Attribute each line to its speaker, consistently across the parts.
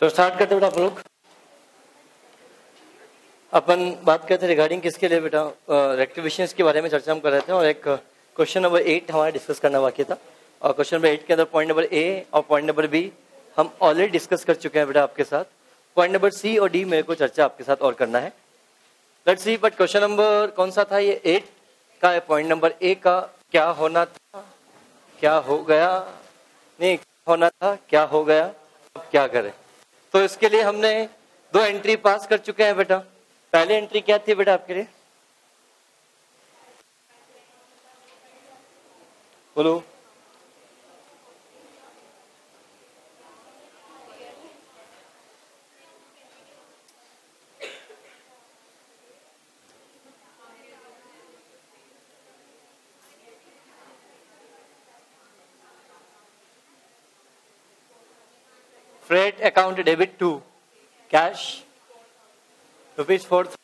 Speaker 1: So start करते बेटा आप लोग। अपन बात करते रिगार्डिंग किसके लिए बेटा, रेक्टिफिकेशंस के बारे में चर्चा हम कर रहे थे और एक क्वेश्चन नंबर 8 हमारा डिस्कस करना बाकी था। और क्वेश्चन नंबर 8 के अंदर पॉइंट नंबर ए और पॉइंट नंबर बी हम ऑलरेडी डिस्कस कर चुके हैं बेटा आपके साथ। पॉइंट नंबर सी और डी मेरे को चर्चा आपके साथ और करना है। Let's see, but question number कौन सा था, ये 8 का है। पॉइंट नंबर ए का क्या होना था, क्या हो गया, नहीं होना था, क्या हो गया, अब क्या करें। तो इसके लिए हमने 2 एंट्री पास कर चुके हैं बेटा। पहली एंट्री क्या थी बेटा आपके लिए, बोलो। Freight account debit to cash ₹4,000।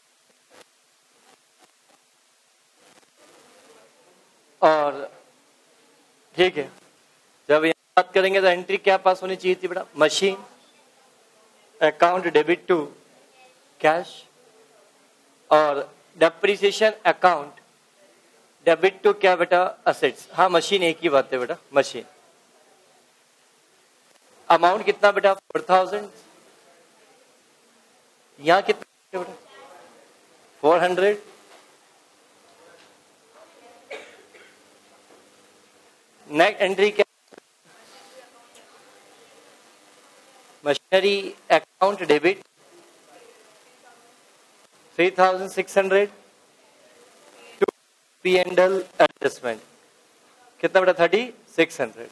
Speaker 1: और ठीक है, जब यहाँ बात करेंगे तो एंट्री क्या पास होनी चाहिए थी बेटा, machine account debit to cash और डेप्रिसिएशन अकाउंट डेबिट टू क्या बेटा, असेट्स। हाँ मशीन एक ही बात है बेटा, मशीन। अमाउंट कितना बेटा, 4,000। यहाँ कितना बेटा, 400। नेक्स्ट एंट्री क्या, machinery account debit 3,600 to P&L adjustment कितना बेटा, 3,600।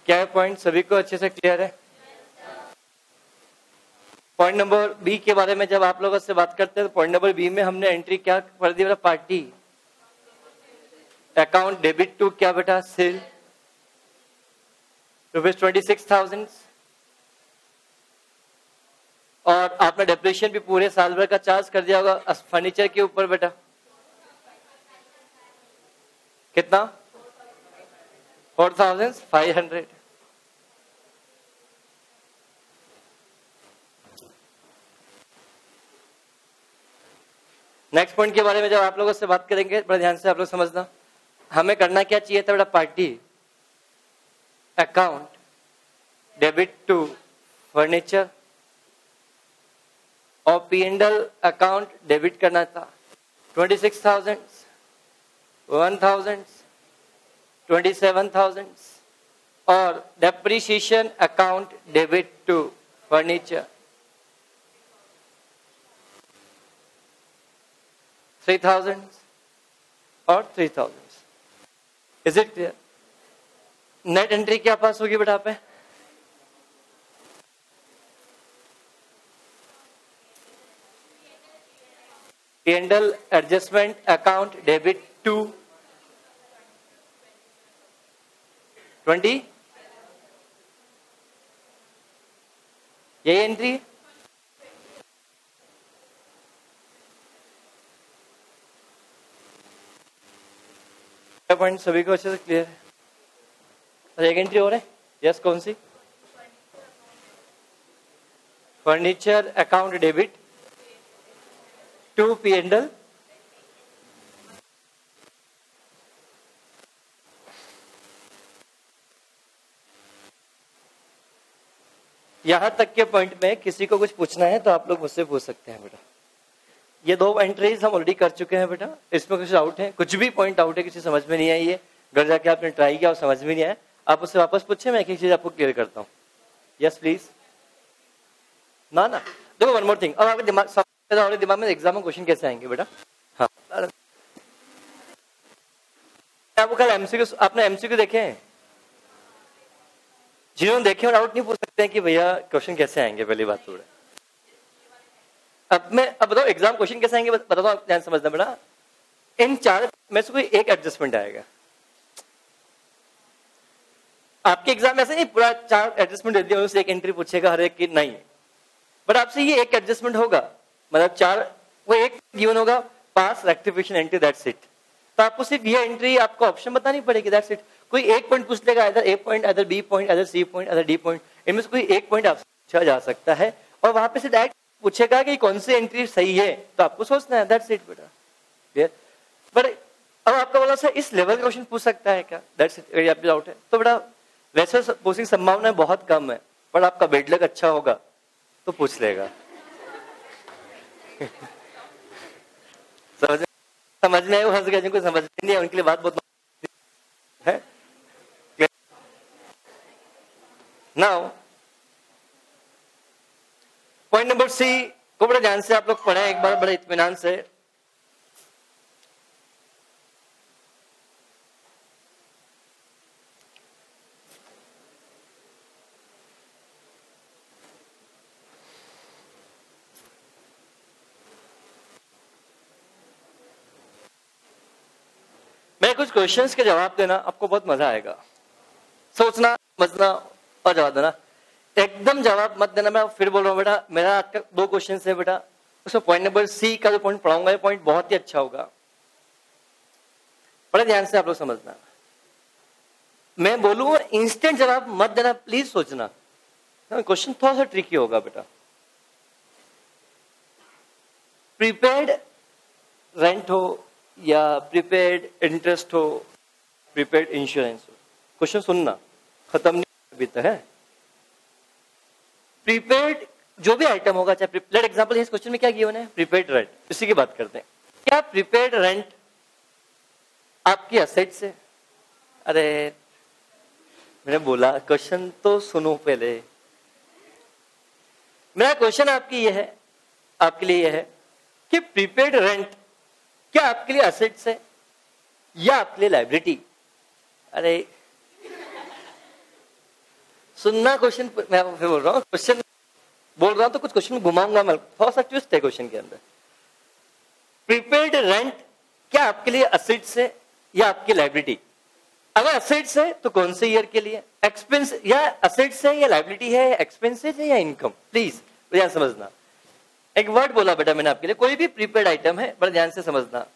Speaker 1: क्या है पॉइंट, सभी को अच्छे से क्लियर है। पॉइंट नंबर बी के बारे में जब आप लोगों से बात करते हैं तो पॉइंट नंबर बी में हमने एंट्री क्या कर दी बेटा, पार्टी अकाउंट डेबिट टू क्या बेटा, सेल ₹26,000। और आपने डेप्रिसिएशन भी पूरे साल भर का चार्ज कर दिया होगा फर्नीचर के ऊपर बेटा, कितना, 4,500। नेक्स्ट पॉइंट के बारे में जब आप लोगों से बात करेंगे बड़ा ध्यान से आप लोग समझना, हमें करना क्या चाहिए था बेटा, party account debit to furniture और P&L अकाउंट डेबिट करना था 26,000, 1,000, 27,000 और depreciation account debit to furniture 3,000 और 3,000। Is it clear. Net entry क्या पास होगी बेटा पे, P&L adjustment account debit to 20, यही एंट्री। पॉइंट सभी को अच्छे से क्लियर है। और एक एंट्री और है, यस कौन सी, furniture account debit to P&L यहां तक के पॉइंट में किसी को कुछ पूछना है तो आप लोग मुझसे पूछ सकते हैं बेटा। ये 2 एंट्रीज हम ऑलरेडी कर चुके हैं बेटा, इसमें कुछ डाउट है, कुछ भी पॉइंट आउट है, किसी समझ में नहीं आई है, घर जाके आपने ट्राई किया और समझ में नहीं आया, आप उससे वापस पूछे, मैं एक एक चीज आपको क्लियर करता हूँ। Yes please. ना देखो वन मोर थिंग, अब आपके दिमाग में एग्जाम में क्वेश्चन कैसे आएंगे बेटा। हाँ आपको कल एमसीक्यू, आपने एमसीक्यू देखे हैं, जिन्होंने देखे और डाउट नहीं पूछ सकते हैं कि भैया क्वेश्चन कैसे आएंगे, पहली बात तो। अब बताओ एग्जाम क्वेश्चन कैसे आएंगे, बताओ आप ध्यान समझना बेटा। इन 4 में से कोई एक एडजस्टमेंट आएगा। आपके एग्जाम में ऐसे नहीं पूरा 4 एडजस्टमेंट दे दिया उससे एक एंट्री पूछेगा हर एक की, नहीं, बट आपसे ये एक एडजस्टमेंट होगा, मतलब 4 वो एक गिवन होगा, पास रेक्टिफिकेशन एंट्री, दैट्स इट। तो आपको सिर्फ ये एंट्री आपको ऑप्शन बतानी पड़ेगी, दैट्स इट। कोई एक पॉइंट पूछ लेगा, इधर ए पॉइंट, इधर बी पॉइंट, इधर सी पॉइंट, इधर डी पॉइंट, इनमें से कोई एक पॉइंट आपसे पूछा जा सकता है, और वहां पे से डायरेक्ट पूछेगा कि कौन सी एंट्री सही है, तो आपको सोचना है, दैट्स इट बेटा। क्लियर? बट अब आपका बोला सर इस लेवल का क्वेश्चन पूछ सकता है क्या, दैट्स इट, अगर आप डाउट है तो बेटा वैसे पूछने की संभावना बहुत कम है, पर आपका बेड लक अच्छा होगा तो पूछ लेगा। समझ में आए, वो हंस गए, जिनको समझ नहीं है उनके लिए बात बहुत है। नाउ पॉइंट नंबर सी को बड़े ध्यान से आप लोग पढ़े एक बार, बड़े इत्मीनान से। मैं कुछ क्वेश्चंस के जवाब देना, आपको बहुत मजा आएगा। सोचना, समझना और जवाब देना। एकदम जवाब मत देना। मैं फिर बोल रहा हूँ बेटा, मेरा आज का 2 क्वेश्चन है बेटा, उसमें पॉइंट नंबर सी का जो पॉइंट पढ़ाऊंगा ये पॉइंट बहुत ही अच्छा होगा, बड़े ध्यान से आप लोग समझना। मैं बोलूँ इंस्टेंट जवाब मत देना, प्लीज सोचना, क्वेश्चन थोड़ा सा ट्रिकी होगा बेटा। प्रीपेड रेंट हो या प्रीपेड इंटरेस्ट हो, प्रीपेड इंश्योरेंस हो, क्वेश्चन सुनना, खत्म नहीं अभी तक है। प्रीपेड जो भी आइटम होगा, चाहे लेट एग्जांपल इस क्वेश्चन में क्या गिवन है, प्रीपेड रेंट, इसी की बात करते हैं। क्या प्रीपेड रेंट आपकी असेट से? अरे मैंने बोला क्वेश्चन तो सुनो पहले। मेरा क्वेश्चन आपकी ये है, आपके लिए ये है कि प्रीपेड रेंट क्या आपके लिए असेट्स है या आपके लिए लायबिलिटी? अरे सुनना क्वेश्चन, मैं बोल रहा हूँ क्वेश्चन बोल रहा हूं तो कुछ क्वेश्चन घुमाऊंगा मैं, थोड़ा सा ट्विस्ट है क्वेश्चन के अंदर। प्रीपेड रेंट क्या आपके लिए असेट्स है या आपकी लायबिलिटी? अगर असेट्स है तो कौन से ईयर के लिए, एक्सपेंस या असेट्स है या लायबिलिटी है, एक्सपेंसेस है या इनकम? प्लीज ध्यान समझना। एक वर्ड बोला बेटा मैंने आपके लिए, कोई भी प्रीपेड आइटम है, बड़े ध्यान से समझना।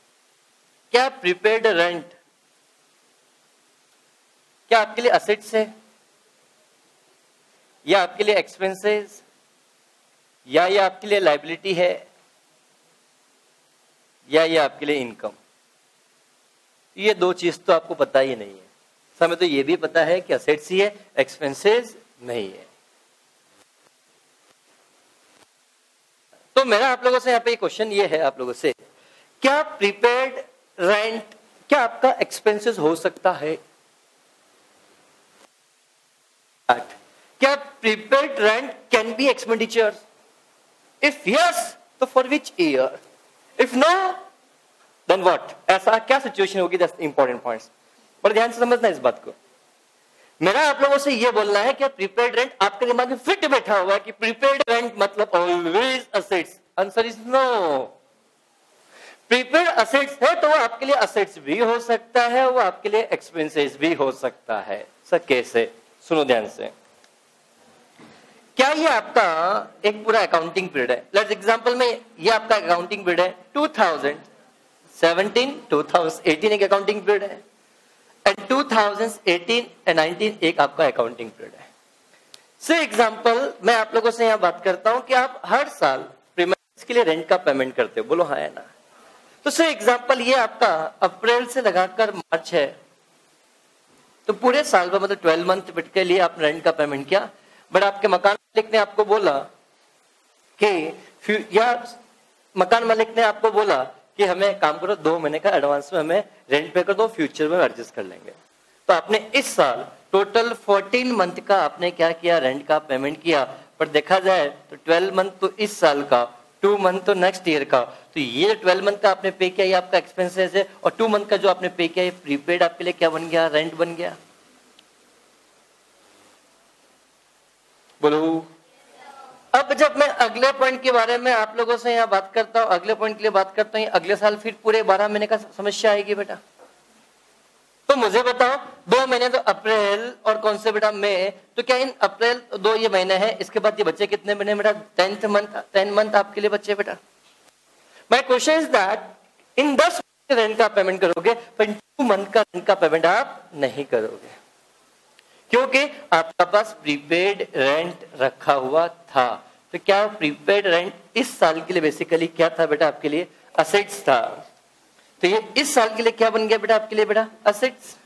Speaker 1: क्या प्रीपेड रेंट क्या आपके लिए असेट्स है या आपके लिए एक्सपेंसेस या ये आपके लिए लायबिलिटी है या ये आपके लिए इनकम? ये 2 चीज तो आपको पता ही नहीं है। हमें तो ये भी पता है कि असेट्स ही है, एक्सपेंसेस नहीं है। तो मेरा आप लोगों से यहाँ पे क्वेश्चन ये है आप लोगों से, क्या प्रीपेड रेंट क्या आपका एक्सपेंसेस हो सकता है? क्या prepaid rent can be expenditures? If yes तो for which year? If no then what? ऐसा क्या सिचुएशन होगी? दैट्स इंपॉर्टेंट पॉइंट्स, पर ध्यान से समझना इस बात को। मेरा आप लोगों से ये बोलना है कि प्रीपेड रेंट आपके दिमाग में फिट बैठा हुआ है कि प्रीपेड रेंट मतलब always assets. Answer is no. Prepaid assets है तो वो आपके लिए असेट्स भी हो सकता है, वो आपके लिए एक्सपेंसेस भी हो सकता है। सर कैसे? सुनो ध्यान से। क्या ये आपका एक पूरा अकाउंटिंग पीरियड है? लेट्स एग्जांपल में ये आपका अकाउंटिंग पीरियड है 2017 2018 एक अकाउंटिंग पीरियड है, एंड 2018 एंड 19 एक आपका अकाउंटिंग पीरियड है। से एग्जांपल मैं आप लोगों से यहाँ बात करता हूं कि आप हर साल प्रीमियर्स के लिए रेंट का पेमेंट करते हो, बोलो हाँ है ना? तो से एग्जांपल ये आपका अप्रैल से लगाकर मार्च है, तो पूरे साल का मतलब 12 मंथ के लिए आपने रेंट का पेमेंट किया। बट आपके मकान मालिक ने आपको बोला कि या मकान मालिक ने आपको बोला कि हमें काम करो 2 महीने का एडवांस में हमें रेंट पे कर दो, फ्यूचर में एडजस्ट कर लेंगे। तो आपने इस साल टोटल 14 मंथ का आपने क्या किया, रेंट का पेमेंट किया। पर देखा जाए तो 12 मंथ तो इस साल का, 2 मंथ तो नेक्स्ट ईयर का। तो ये 12 मंथ का आपने पे किया, ये आपका एक्सपेंसेस है, और 2 मंथ का जो आपने पे किया ये प्रीपेड आपके लिए क्या बन गया, रेंट बन गया। बोलो। अब जब मैं अगले पॉइंट के बारे में आप लोगों से यहाँ बात करता हूँ, अगले पॉइंट के लिए बात करता हूँ, अगले साल फिर पूरे 12 महीने का समस्या आएगी बेटा। तो मुझे बताओ 2 महीने तो अप्रैल और कौन से बेटा मई, तो क्या इन अप्रैल 2 ये महीने हैं, इसके बाद ये बच्चे कितने महीने बेटा, 10 मंथ आपके लिए बच्चे बेटा। My question is that in 10 rent का पेमेंट करोगे, पर 2 मंथ का रेंट का पेमेंट आप नहीं करोगे। क्योंकि आपका पास प्रीपेड रेंट रखा हुआ था। तो क्या प्रीपेड रेंट इस साल के लिए बेसिकली क्या था बेटा आपके लिए? असेट्स था। तो ये इस साल के लिए क्या बन गया बेटा आपके लिए? बेटा असेट्स।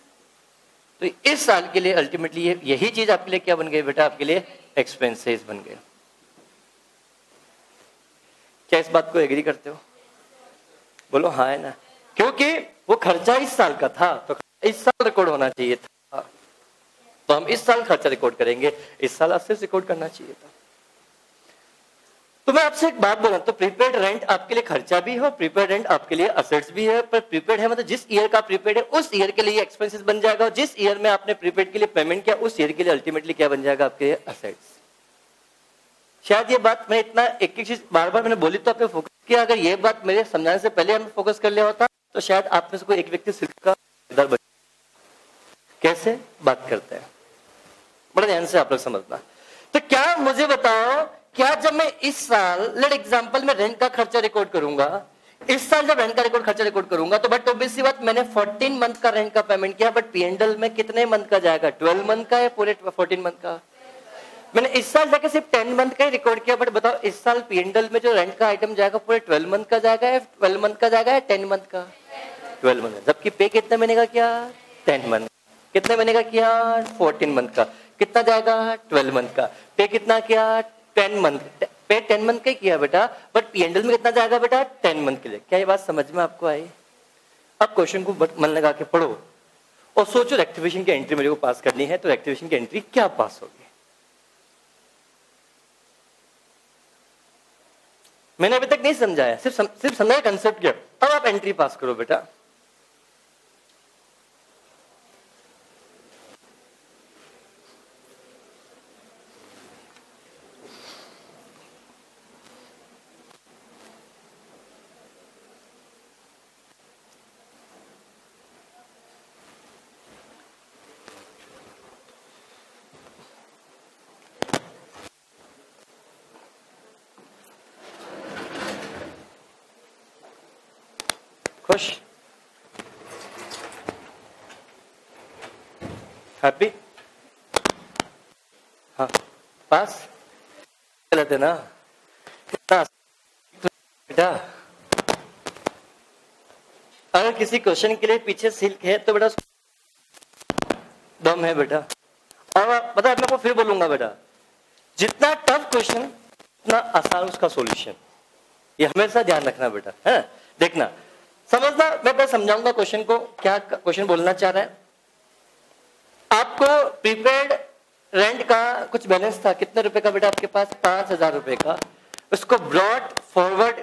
Speaker 1: तो इस साल के लिए अल्टीमेटली यही चीज आपके लिए क्या बन गई बेटा आपके लिए? एक्सपेंसेस बन गए। क्या इस बात को एग्री करते हो? बोलो हाँ है ना। क्योंकि वो खर्चा इस साल का था तो इस साल रिकॉर्ड होना चाहिए था, तो हम इस साल खर्चा रिकॉर्ड करेंगे, इस साल असेट्स रिकॉर्ड करना चाहिए था। तो मैं आपसे एक बात बोल रहा हूं, तो प्रीपेड रेंट आपके लिए खर्चा भी हो, प्रीपेड रेंट आपके लिए असेट्स भी है। पर प्रीपेड है मतलब जिस ईयर का प्रीपेड है उस ईयर के लिए एक्सपेंसेस बन जाएगा, और जिस ईयर में आपने प्रीपेड के लिए पेमेंट किया उस ईयर के लिए अल्टीमेटली क्या बन जाएगा आपके असेट्स। शायद ये बात मैं इतना एक एक चीज बार बार मैंने बोली तो आपने फोकस किया। अगर ये बात मेरे समझाने से पहले हमने फोकस कर लिया होता तो शायद आप में से कोई एक व्यक्ति सिर्फ का इधर बच। कैसे बात करते हैं, बड़ा ध्यान से आप लोग समझना। तो क्या मुझे बताओ, क्या जब मैं इस साल लेट एग्जांपल में रेंट का खर्चा रिकॉर्ड करूंगा, इस साल जब रेंट का खर्चा रिकॉर्ड करूंगा तो बट ऑब्वियस सी बात मैंने 14 मंथ का रेंट का पेमेंट किया, बट पीएनडल में कितने मंथ का जाएगा? 12 मंथ का या पूरे 14 मंथ का? मैंने इस साल जाके सिर्फ 10 मंथ का ही रिकॉर्ड किया, बट बताओ इस साल पीएनडल में जो रेंट का आइटम जाएगा पूरे 12 मंथ का जाएगा या 12 मंथ का जाएगा या 10 मंथ का? 12 मंथ। जबकि पे कितने महीने का किया? 10 मंथ। कितने महीने का किया? 14 मंथ का। कितना जाएगा? 12 मंथ का। पे कितना किया? 10 मंथ। पे 10 मंथ का किया बेटा, बट पीएनडल में कितना जाएगा बेटा? 10 मंथ के लिए। क्या ये बात समझ में आपको आई? अब क्वेश्चन को मन लगा के पढ़ो और सोचो रेक्टिफिकेशन की एंट्री मेरे को पास करनी है, तो रेक्टिफिकेशन की एंट्री क्या पास होगी? मैंने अभी तक नहीं समझाया, सिर्फ समझाया कंसेप्ट क्या। अब आप एंट्री पास करो बेटा। खुश? हैप्पी? हाँ पास? गलत है ना? कितना बेटा? अगर किसी क्वेश्चन के लिए पीछे सिल्क है तो बेटा दम है बेटा। और पता है मैं आपको फिर बोलूंगा बेटा, जितना टफ क्वेश्चन उतना आसान उसका सॉल्यूशन, ये हमेशा ध्यान रखना बेटा। है देखना समझना, मैं बस समझाऊंगा क्वेश्चन को, क्या क्वेश्चन बोलना चाह रहा है। आपको प्रीपेड रेंट का कुछ बैलेंस था, कितने रुपए का बेटा आपके पास? 5,000 रुपए का। उसको ब्रॉड फॉरवर्ड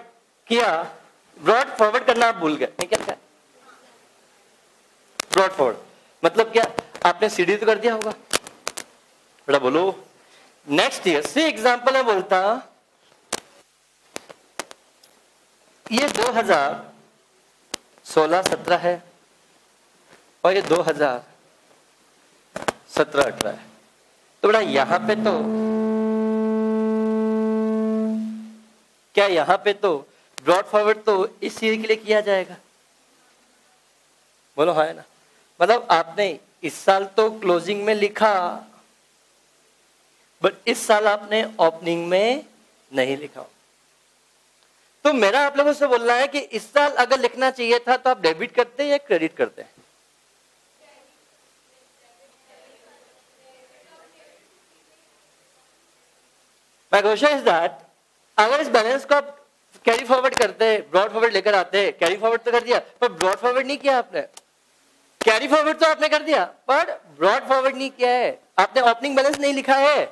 Speaker 1: किया, ब्रॉड फॉरवर्ड करना आप भूल गए, नहीं क्या? ब्रॉड फॉरवर्ड मतलब क्या? आपने सीडी तो कर दिया होगा बेटा, बोलो। नेक्स्ट ईयर से एग्जांपल है बोलता, ये 2016-17 है और ये 2017-18 है। तो बेटा यहां पे तो क्या, यहां पे तो ब्रॉड फॉरवर्ड तो इस ईयर के लिए किया जाएगा? बोलो हाँ है ना। मतलब आपने इस साल तो क्लोजिंग में लिखा, बट इस साल आपने ओपनिंग में नहीं लिखा। तो मेरा आप लोगों से बोलना है कि इस साल अगर लिखना चाहिए था तो आप डेबिट करते या क्रेडिट करते? माय क्वेश्चन इज दैट अगर इस बैलेंस को आप कैरी फॉरवर्ड करते, ब्रॉड फॉरवर्ड लेकर आते, कैरी फॉरवर्ड तो कर दिया पर ब्रॉड फॉरवर्ड नहीं किया आपने। कैरी फॉरवर्ड तो आपने कर दिया पर ब्रॉड फॉरवर्ड नहीं किया है, आपने ओपनिंग बैलेंस नहीं लिखा है।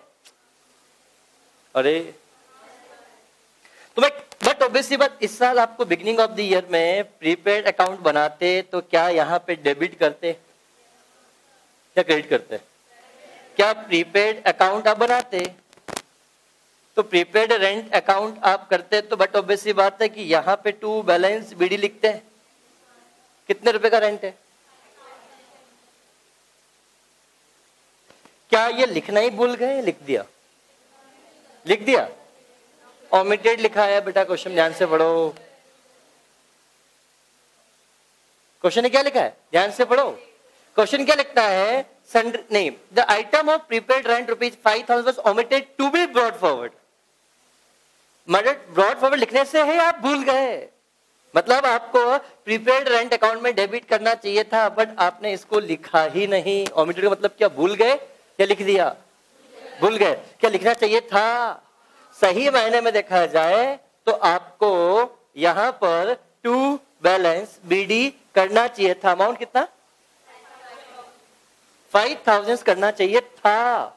Speaker 1: अरे तो बट ऑब्वियसली बात, इस साल आपको बिगिनिंग ऑफ द ईयर में प्रीपेड अकाउंट बनाते तो क्या यहाँ पे डेबिट करते या क्रेडिट करते? क्या प्रीपेड अकाउंट आप बनाते तो प्रीपेड रेंट अकाउंट आप करते, तो बट ऑब्वियसली बात है कि यहाँ पे टू बैलेंस बीडी लिखते हैं। कितने रुपए का रेंट है? क्या ये लिखना ही भूल गए? लिख दिया, लिख दिया, ओमिटेड लिखा है बेटा। क्वेश्चन ध्यान से पढ़ो, क्वेश्चन ने क्या लिखा है ध्यान से पढ़ो। क्वेश्चन क्या लिखता है नहीं, the item of prepaid rent ₹5,000 was omitted to be brought forward. मतलब ब्रॉट फॉरवर्ड लिखने से है आप भूल गए, मतलब आपको प्रीपेड रेंट अकाउंट में डेबिट करना चाहिए था, बट आपने इसको लिखा ही नहीं। ओमिटेड का मतलब क्या, भूल गए या लिख दिया? भूल गए। क्या लिखना चाहिए था? सही मायने में देखा जाए तो आपको यहां पर टू बैलेंस बीडी करना चाहिए था। अमाउंट कितना? 5,000 करना चाहिए था।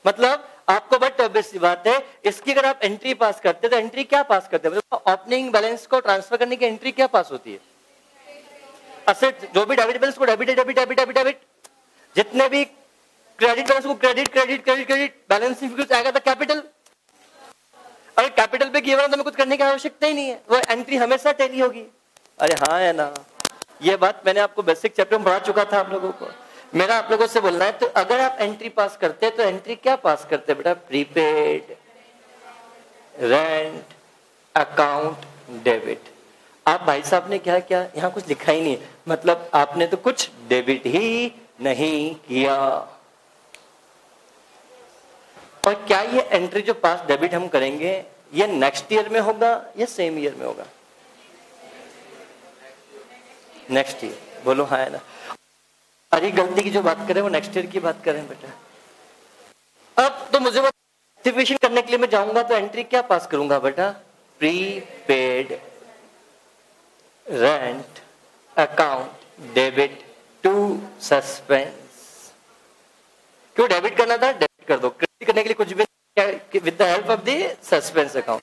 Speaker 1: मतलब आपको बट ऑब्वियस सी बात है, इसकी अगर आप एंट्री पास करते तो एंट्री क्या पास करते हैं? मतलब ओपनिंग बैलेंस को ट्रांसफर करने की एंट्री क्या पास होती है? असेट, जो भी डेबिट बैलेंस को debit debit debit debit debit, जितने भी क्रेडिट बैलेंस को credit credit credit credit, balancing figure आएगा था कैपिटल। अगर कैपिटल पे गिवन है तो हमें कुछ करने की आवश्यकता ही नहीं है, वो एंट्री हमेशा टैली होगी। अरे हाँ है ना, ये बात मैंने आपको बेसिक चैप्टर में पढ़ा चुका था आप लोगों को। मेरा आप लोगों से बोलना है, तो अगर आप एंट्री पास करते हैं तो एंट्री क्या पास करते हैं बेटा? Prepaid rent account debit. आप भाई साहब ने क्या किया, यहाँ कुछ लिखा ही नहीं है, मतलब आपने तो कुछ डेबिट ही नहीं किया। और क्या ये एंट्री जो पास डेबिट हम करेंगे ये नेक्स्ट ईयर में होगा या सेम ईयर में होगा? नेक्स्ट ईयर, बोलो हाँ है ना। अरे गलती की जो बात करें वो नेक्स्ट ईयर की बात करें बेटा। अब तो मुझे एक्टिवेशन करने के लिए मैं जाऊंगा तो एंट्री क्या पास करूंगा बेटा? Prepaid rent account debit to suspense. क्यों डेबिट करना था? डेबिट कर दो। क्रेडिट करने के लिए कुछ भी with the help of the suspense account.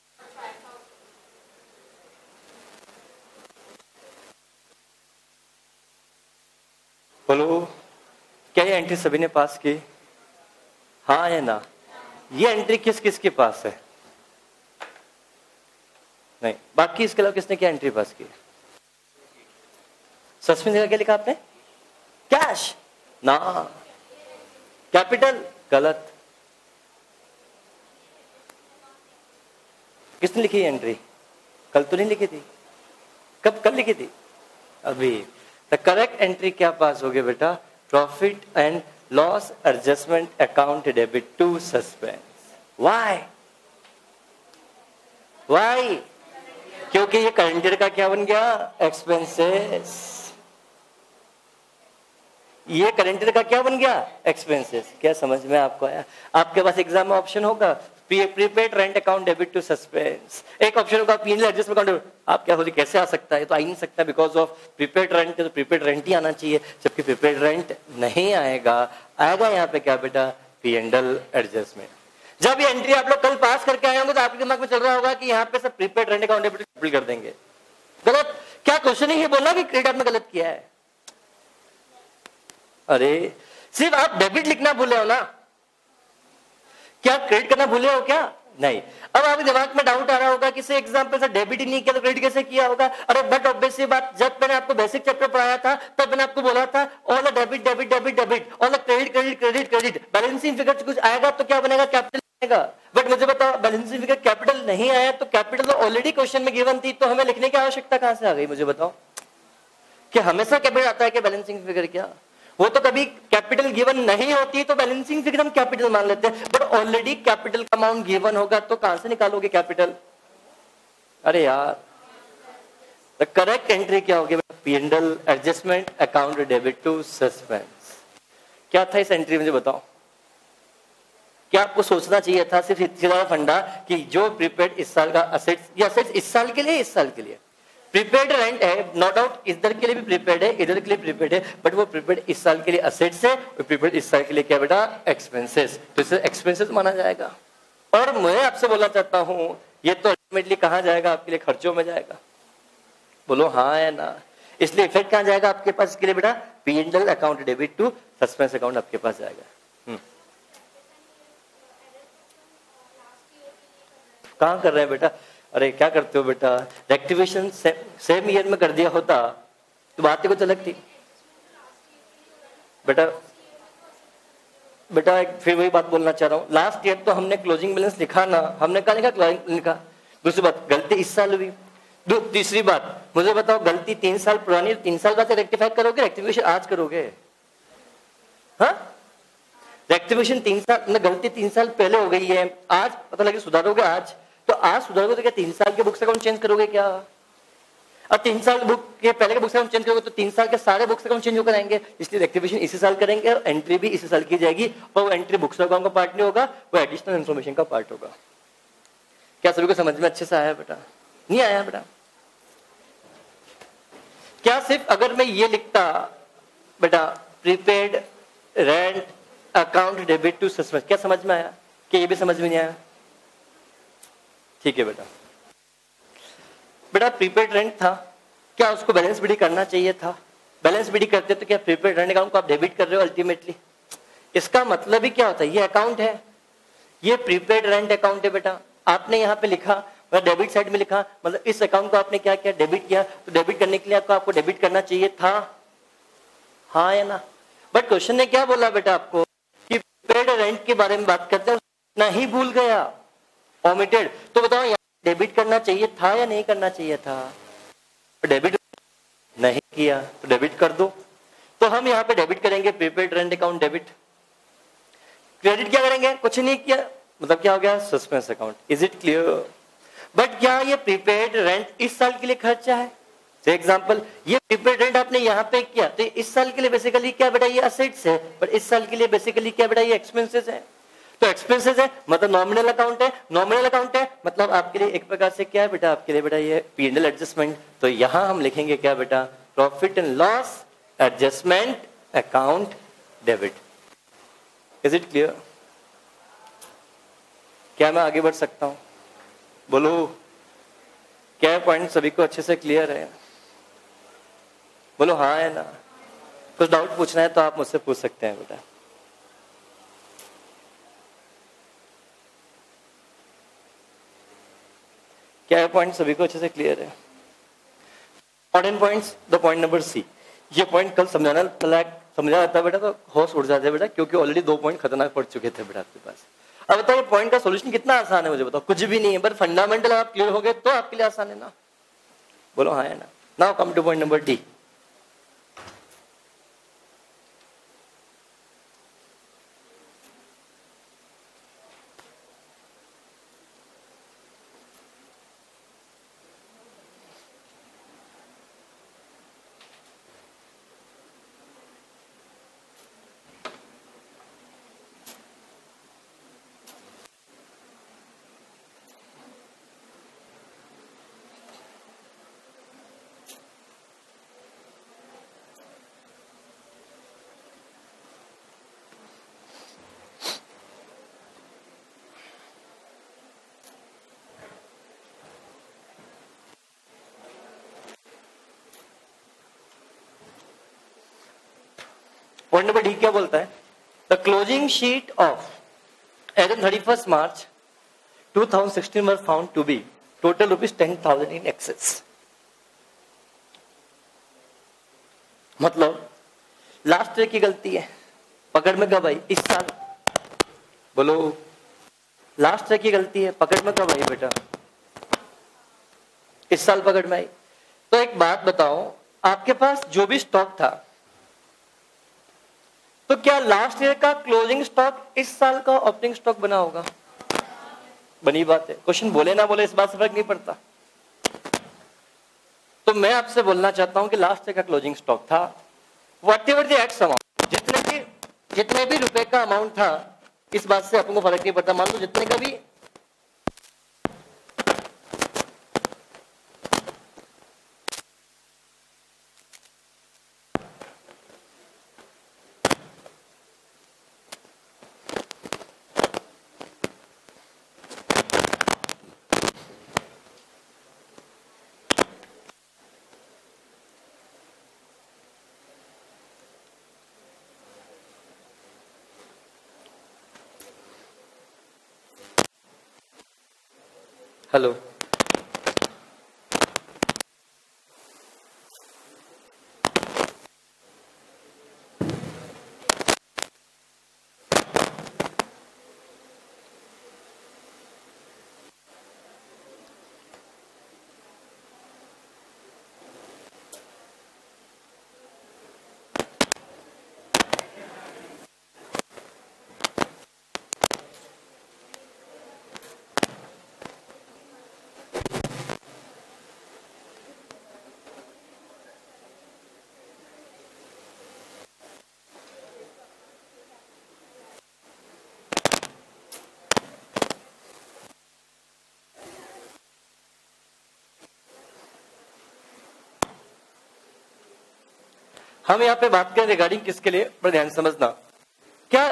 Speaker 1: बोलो क्या ये एंट्री सभी ने पास की? हाँ है ना। ये एंट्री किस किस के पास है? नहीं, बाकी इसके अलावा किसने क्या एंट्री पास की? सस्पेंस जगह क्या लिखा आपने? कैश ना, कैपिटल गलत। किसने लिखी एंट्री? कल तो नहीं लिखी थी। कब? कल लिखी थी अभी। द करेक्ट एंट्री क्या पास हो गया बेटा? Profit and loss adjustment account debit to suspense. Why? Why? क्योंकि ये करंट ईयर का क्या बन गया? एक्सपेंसेस। ये करंट ईयर का क्या बन गया? एक्सपेंसेस। क्या समझ में आपको आया? आपके पास एग्जाम में ऑप्शन होगा prepaid rent account debit to suspense, एक ऑप्शन होगा पीएनएल एडजस्टमेंट अकाउंट। आप क्या सोचिए कैसे आ सकता है? तो आ ही नहीं सकता, बिकॉज ऑफ प्रीपेड रेंट। तो प्रीपेड रेंट ही आना चाहिए, जबकि प्रीपेड रेंट नहीं आएगा। आएगा यहाँ पे क्या बेटा? PNL adjustment. जब ये एंट्री आप लोग कल पास करके आए होंगे तो आपके दिमाग में चल रहा होगा कि यहाँ पे सब प्रीपेड रेंट अकाउंट डेबिट कर देंगे। गलत। क्या क्वेश्चन ही बोला कि क्रेडिट आपने गलत किया है? अरे सिर्फ आप डेबिट लिखना भूले हो ना, क्या क्रेडिट करना भूले हो क्या? नहीं। अब आपके दिमाग में डाउट आ रहा होगा कि से एग्जांपल से डेबिट ही नहीं किया तो क्रेडिट कैसे किया होगा? अरे बट ऑब्वियस सी बात, जब मैंने आपको बेसिक चैप्टर पढ़ाया था तब मैंने आपको बोला था all debit debit debit debit, all credit credit credit credit. Balancing figure कुछ आएगा तो क्या बनेगा? कैपिटल बनेगा। बट मुझे बताओ बैलेंसिंग फिगर कैपिटल नहीं आया तो कैपिटल तो ऑलरेडी क्वेश्चन में गिवन थी, तो हमें लिखने की आवश्यकता कहां से आ गई? मुझे बताओ। कि हमेशा कैपिटल आता है कि बैलेंसिंग फिगर? क्या वो तो कभी कैपिटल गिवन नहीं होती तो बैलेंसिंग फिगर हम कैपिटल मान लेते हैं, बट ऑलरेडी कैपिटल का अमाउंट गिवन होगा तो कहां से निकालोगे कैपिटल? अरे यार, द करेक्ट एंट्री क्या होगी? PNL adjustment account debit to suspense. क्या था इस एंट्री? मुझे बताओ। क्या आपको सोचना चाहिए था सिर्फ इतना फंडा कि जो प्रीपेड इस साल का असेट्स, ये असेट्स इस साल के लिए, इस साल के लिए प्रीपेड रेंट है, नो डाउट इधर के लिए भी प्रीपेड है, इधर के लिए प्रीपेड है, बट वो प्रीपेड इस साल के लिए असेट्स है और प्रीपेड इस साल के लिए क्या बेटा? एक्सपेंसेस। तो इसे एक्सपेंसेस माना जाएगा। और मैं आपसे बोलना चाहता हूं ये तो अल्टीमेटली कहां जाएगा? आपके लिए खर्चों में जाएगा। बोलो हाँ है ना। इसलिए इफेक्ट कहां जाएगा आपके पास इसके लिए बेटा? PNL account debit to suspense account आपके पास जाएगा। कहां कर रहे हैं बेटा? अरे क्या करते हो बेटा? रेक्टिवेशन सेम ईयर में कर दिया होता तो बात ही कुछ अलग थी बेटा। बेटा फिर वही बात बोलना चाह रहा हूँ, लास्ट ईयर तो हमने क्लोजिंग बैलेंस लिखा ना, हमने कहा लिखा। दूसरी बात, गलती इस साल हुई। तीसरी बात, मुझे बताओ गलती 3 साल पुरानी, 3 साल बाद रेक्टिफाई करोगे? रेक्टिफिकेशन आज करोगे? हाँ, रेक्टिफिकेशन 3 साल ना, गलती 3 साल पहले हो गई है, आज पता लगे सुधारोगे आज, तो आज सुधारोगे तो क्या 3 साल के बुक्स अकाउंट चेंज करोगे क्या? और 3 साल बुक के पहले के बुक्स अकाउंट चेंज करोगे तो 3 साल के सारे बुक्स अकाउंट चेंज होकर आएंगे, इसलिए रेक्टिफिकेशन इसी साल करेंगे और एंट्री भी इसी साल की जाएगी, और वो एंट्री बुक्स अकाउंट का पार्ट नहीं होगा, वो एडिशनल इन्फॉर्मेशन का पार्ट होगा। क्या सभी को समझ में अच्छे से आया बेटा? नहीं आया बेटा? क्या सिर्फ अगर मैं ये लिखता बेटा prepaid rent account debit to suspense, क्या समझ में आया? कि ये भी समझ में नहीं आया? ठीक है बेटा। बेटा प्रीपेड रेंट था, क्या उसको बैलेंस बीडी करना चाहिए था? बैलेंस बीडी करते तो क्या प्रीपेड रेंट अकाउंट को आप डेबिट कर रहे हो अल्टीमेटली? इसका मतलब ही क्या होता है? ये अकाउंट है, ये प्रीपेड रेंट अकाउंट है बेटा, आपने यहाँ पे लिखा डेबिट साइड में लिखा, मतलब इस अकाउंट को आपने क्या किया? डेबिट किया। तो डेबिट करने के लिए आपको डेबिट करना चाहिए था, हाँ या ना? बट क्वेश्चन ने क्या बोला बेटा आपको कि प्रीपेड रेंट के बारे में बात करते हैं, नहीं भूल गया, ओमिटेड। तो बताओ यहाँ डेबिट करना चाहिए था या नहीं करना चाहिए था? डेबिट नहीं किया तो डेबिट कर दो। तो हम यहाँ पे डेबिट करेंगे prepaid rent account debit. Credit क्या करेंगे? कुछ नहीं किया, मतलब क्या हो गया? Suspense account. Is it clear? But क्या ये प्रीपेड रेंट इस साल के लिए खर्चा है? फॉर एग्जांपल ये प्रीपेड रेंट आपने यहाँ पे किया तो इस साल के लिए बेसिकली क्या बेटा? ये असेट्स है, बट इस साल के लिए बेसिकली क्या बेटा? ये एक्सपेंसेस है। तो एक्सपेंसेस है मतलब नॉमिनल अकाउंट है, नॉमिनल अकाउंट है मतलब आपके लिए एक प्रकार से क्या है बेटा? आपके लिए बेटा ये P&L एडजस्टमेंट। तो यहां हम लिखेंगे क्या बेटा? Profit and loss adjustment account debit. Is it clear? क्या मैं आगे बढ़ सकता हूं? बोलो, क्या पॉइंट सभी को अच्छे से क्लियर है? बोलो हाँ है ना? कुछ डाउट पूछना है तो आप मुझसे पूछ सकते हैं बेटा। क्या पॉइंट सभी को अच्छे से क्लियर है? Important points, the point number C. ये पॉइंट कल समझा जाता है बेटा तो होश उड़ जाते बेटा, क्योंकि ऑलरेडी 2 पॉइंट खतरनाक पड़ चुके थे बेटा आपके पास। अब बताओ पॉइंट का सॉल्यूशन कितना आसान है? मुझे बताओ। कुछ भी नहीं है, बट फंडामेंटल आप क्लियर हो गए तो आपके लिए आसान है ना? बोलो हाँ है ना? Now come to point number D. Point number D क्या बोलता है? The closing sheet of as on 31 March 2016 was found to be total ₹10,000 in excess। मतलब लास्ट ईयर की गलती है, पकड़ में कब आई? इस साल। बोलो, लास्ट ईयर की गलती है, पकड़ में कब आई बेटा? इस साल पकड़ में आई। तो एक बात बताओ, आपके पास जो भी स्टॉक था, तो क्या लास्ट ईयर का क्लोजिंग स्टॉक इस साल का ओपनिंग स्टॉक बना होगा? बनी बात है। क्वेश्चन बोले ना बोले इस बात से फर्क नहीं पड़ता। तो मैं आपसे बोलना चाहता हूं कि लास्ट ईयर का क्लोजिंग स्टॉक था, व्हाटएवर द एक्स अमाउंट, जितने भी रुपए का अमाउंट था, इस बात से अपन को फर्क नहीं पड़ता। मान लो जितने का भी हेलो, हम यहाँ पे बात करें रिगार्डिंग किसके लिए, पर ध्यान समझना, क्या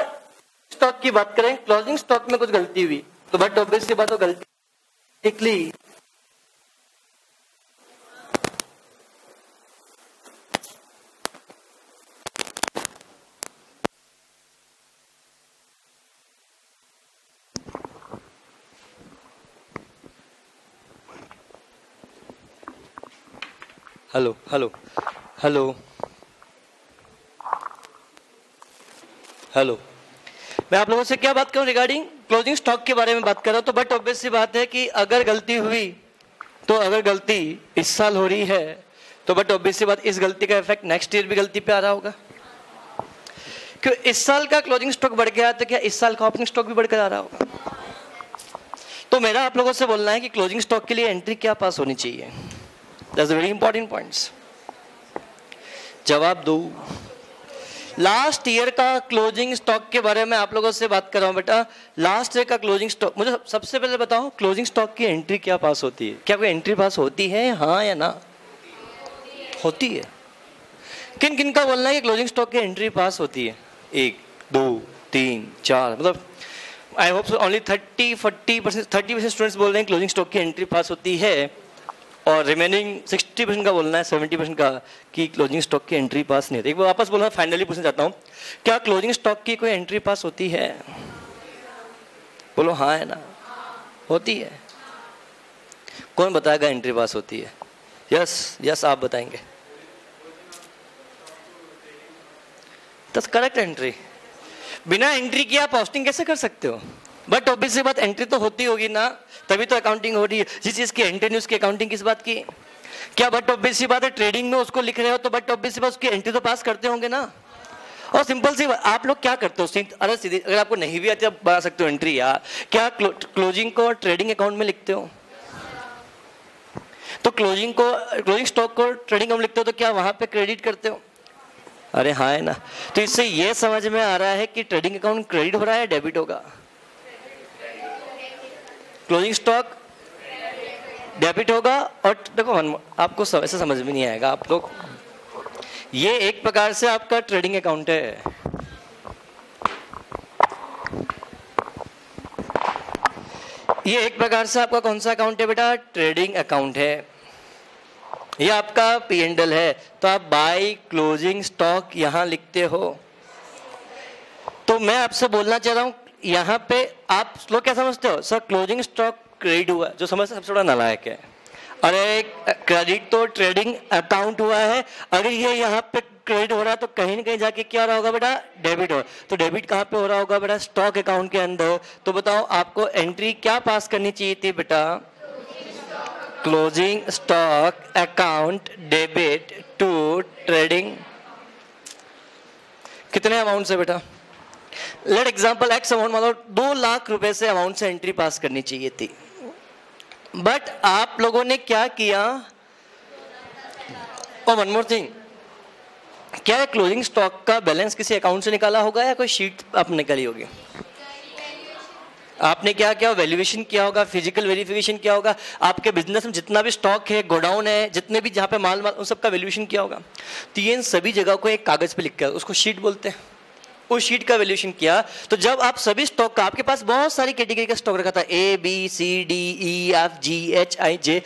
Speaker 1: स्टॉक की बात करें, क्लोजिंग स्टॉक में कुछ गलती हुई तो बट ऑब्वियस सी बात हो गलती निकली, हेलो हेलो हेलो हेलो, मैं आप लोगों से क्या बात करूं रिगार्डिंग क्लोजिंग स्टॉक के बारे में बात कर रहा हूं। तो बट ऑब्वियस सी बात है कि अगर गलती हुई तो अगर गलती इस साल हो रही है तो बट ऑब्वियस सी बात इस गलती का इफेक्ट नेक्स्ट ईयर भी गलती पे आ रहा होगा। क्यों इस साल का क्लोजिंग स्टॉक बढ़ गया तो क्या इस साल का ओपनिंग स्टॉक भी बढ़कर आ रहा होगा। तो मेरा आप लोगों से बोलना है कि क्लोजिंग स्टॉक के लिए एंट्री क्या पास होनी चाहिए, दैट्स वेरी इंपॉर्टेंट पॉइंट्स। जवाब दो। लास्ट ईयर का क्लोजिंग स्टॉक के बारे में आप लोगों से बात कर रहा हूं बेटा। लास्ट ईयर का क्लोजिंग स्टॉक, मुझे सबसे पहले बताओ क्लोजिंग स्टॉक की एंट्री क्या पास होती है, क्या कोई एंट्री पास होती है, हाँ या ना? होती है। किन किन का बोलना है कि क्लोजिंग स्टॉक की एंट्री पास होती है? 1 2 3 4, मतलब आई होप ओनली 30% स्टूडेंट्स बोल रहे हैं क्लोजिंग स्टॉक की एंट्री पास होती है, और रिमेनिंग 60% का बोलना है, 70% का कि क्लोजिंग स्टॉक की एंट्री पास नहीं होती। एक बार वापस बोलना, फाइनली पूछना चाहता हूं, क्या क्लोजिंग स्टॉक की कोई एंट्री पास होती है? बोलो हाँ है ना? होती है। कौन बताएगा एंट्री पास होती है? यस यस आप बताएंगे। That's correct entry. बिना एंट्री किए आप पोस्टिंग कैसे कर सकते हो? बट ऑब्वियसली बात एंट्री तो होती होगी ना, तभी तो अकाउंटिंग हो रही है। जिस चीज की एंट्री नहीं उसकी अकाउंटिंग किस बात की? क्या बट ऑब्वियसली बात है ट्रेडिंग में उसको लिख रहे हो तो बट ऑब्वियसली बात उसकी एंट्री तो पास करते होंगे ना। और सिंपल सी आप लोग क्या करते हो, अरे सीधी, अगर आपको नहीं भी आती आप बना सकते हो एंट्री यार। क्या क्लोजिंग को ट्रेडिंग अकाउंट में लिखते हो? तो क्लोजिंग स्टॉक को ट्रेडिंग अकाउंट लिखते हो तो क्या वहां पे क्रेडिट करते हो? अरे हाँ है ना। तो इससे यह समझ में आ रहा है कि ट्रेडिंग अकाउंट क्रेडिट हो रहा है डेबिट होगा? क्लोजिंग स्टॉक डेबिट होगा। और देखो आपको ऐसे समझ में नहीं आएगा आप लोग, ये एक प्रकार से आपका ट्रेडिंग अकाउंट है। ये एक प्रकार से आपका कौन सा अकाउंट है बेटा? ट्रेडिंग अकाउंट है। ये आपका P&L है, तो आप बाय क्लोजिंग स्टॉक यहां लिखते हो। तो मैं आपसे बोलना चाह रहा हूं, यहां पे आप लोग क्या समझते हो सर, क्लोजिंग स्टॉक क्रेडिट हुआ, जो समझते सबसे बड़ा नालायक है। अरे क्रेडिट तो ट्रेडिंग अकाउंट हुआ है, अगर ये यहाँ पे क्रेडिट हो रहा है तो कहीं ना कहीं जाके क्या हो रहा होगा बेटा? डेबिट हो। तो डेबिट कहाँ पे हो रहा होगा बेटा? स्टॉक अकाउंट के अंदर। तो बताओ आपको एंट्री क्या पास करनी चाहिए थी बेटा? Closing stock account debit to trading. कितने अमाउंट से बेटा? लेट एग्जांपल एक्स अमाउंट, मतलब 2 लाख रुपए से अमाउंट से एंट्री पास करनी चाहिए थी। बट आप लोगों ने क्या किया? और वन मोर थिंग, क्या क्लोजिंग स्टॉक का बैलेंस किसी अकाउंट से निकाला होगा या कोई शीट आप निकाली होगी? आपने क्या किया? वैल्यूएशन किया होगा, फिजिकल वेरिफिकेशन किया होगा, आपके बिजनेस में जितना भी स्टॉक है, गोडाउन है, जितने भी जहां पे माल उन सबका वैल्यूएशन किया होगा। तो ये इन सभी जगह को एक कागज पे लिख कर उसको शीट बोलते हैं। उस शीट का वैल्यूएशन किया तो जब आप सभी स्टॉक का, आपके पास बहुत सारी कैटेगरी का स्टॉक रखा था, ABCDEFGHIJ,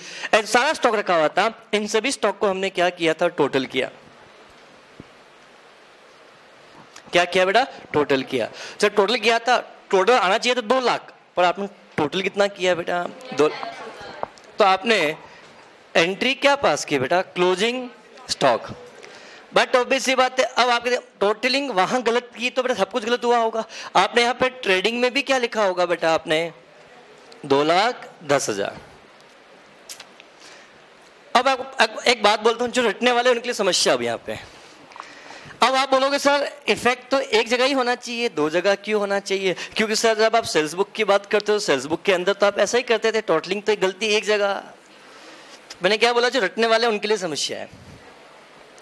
Speaker 1: सारा स्टॉक रखा हुआ था। इन सभी स्टॉक को हमने क्या किया था? टोटल किया। क्या किया बेटा? टोटल किया। जब टोटल किया था, टोटल आना चाहिए था 2 लाख, पर आपने टोटल कितना किया बेटा? 2। तो आपने एंट्री क्या पास की बेटा? Closing stock. बट ऑब्वियसली बात है, अब आपके टोटलिंग वहां गलत की तो बेटा सब कुछ गलत हुआ होगा। आपने यहाँ पे ट्रेडिंग में भी क्या लिखा होगा बेटा? आपने 2,10,000। अब एक बात बोलता हूँ, जो रटने वाले उनके लिए समस्या अब यहाँ पे। अब आप बोलोगे सर इफेक्ट तो एक जगह ही होना चाहिए, 2 जगह क्यों होना चाहिए? क्योंकि सर जब आप सेल्स बुक की बात करते हो, सेल्स बुक के अंदर तो आप ऐसा ही करते थे, टोटलिंग तो एक गलती एक जगह। मैंने क्या बोला? जो रटने वाले उनके लिए समस्या है,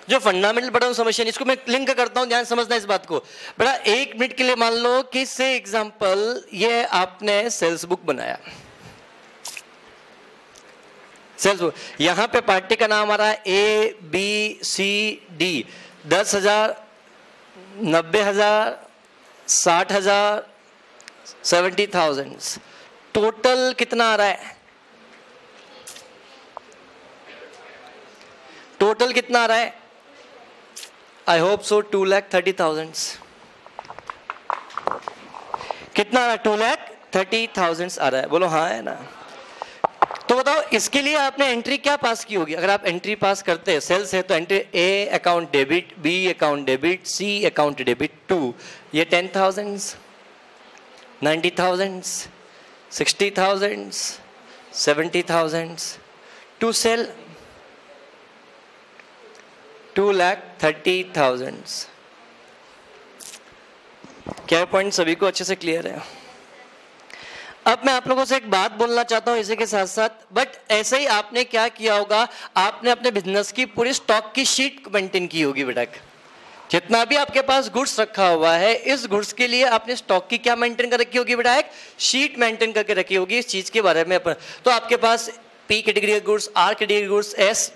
Speaker 1: जो फंडामेंटल पढ़ा समस्या नहीं। इसको मैं लिंक करता हूं, ध्यान समझना इस बात को बड़ा। 1 मिनट के लिए मान लो कि से एग्जांपल ये आपने सेल्स बुक बनाया, सेल्स बुक, यहां पे पार्टी का नाम आ रहा है ABCD, 10,000, 90,000, 60,000, 70,000, टोटल कितना आ रहा है? टोटल कितना आ रहा है? I hope so 2,30,000। कितना आ रहा है? 2,30,000 आ रहा है। बोलो हाँ है ना? तो बताओ इसके लिए आपने एंट्री क्या पास की होगी? अगर आप एंट्री पास करते हैं, सेल्स है तो entry A account debit, B account debit, C account debit 2, ये 10,000, 90,000, 60,000, 70,000 टू सेल 2,30,000। क्या पॉइंट सभी को अच्छे से क्लियर है? अब मैं आप लोगों से एक बात बोलना चाहता हूं इसी के साथ साथ, बट ऐसे ही आपने क्या किया होगा, आपने अपने बिजनेस की पूरी स्टॉक की शीट मेंटेन की होगी बेटा। जितना भी आपके पास गुड्स रखा हुआ है, इस गुड्स के लिए आपने स्टॉक की क्या मेंटेन कर रखी होगी बेटा? एक शीट मेंटेन करके रखी होगी इस चीज के बारे में। तो आपके पास पी कैटेगरी के गुड्स, आर कैटेगरी के गुड्स, एस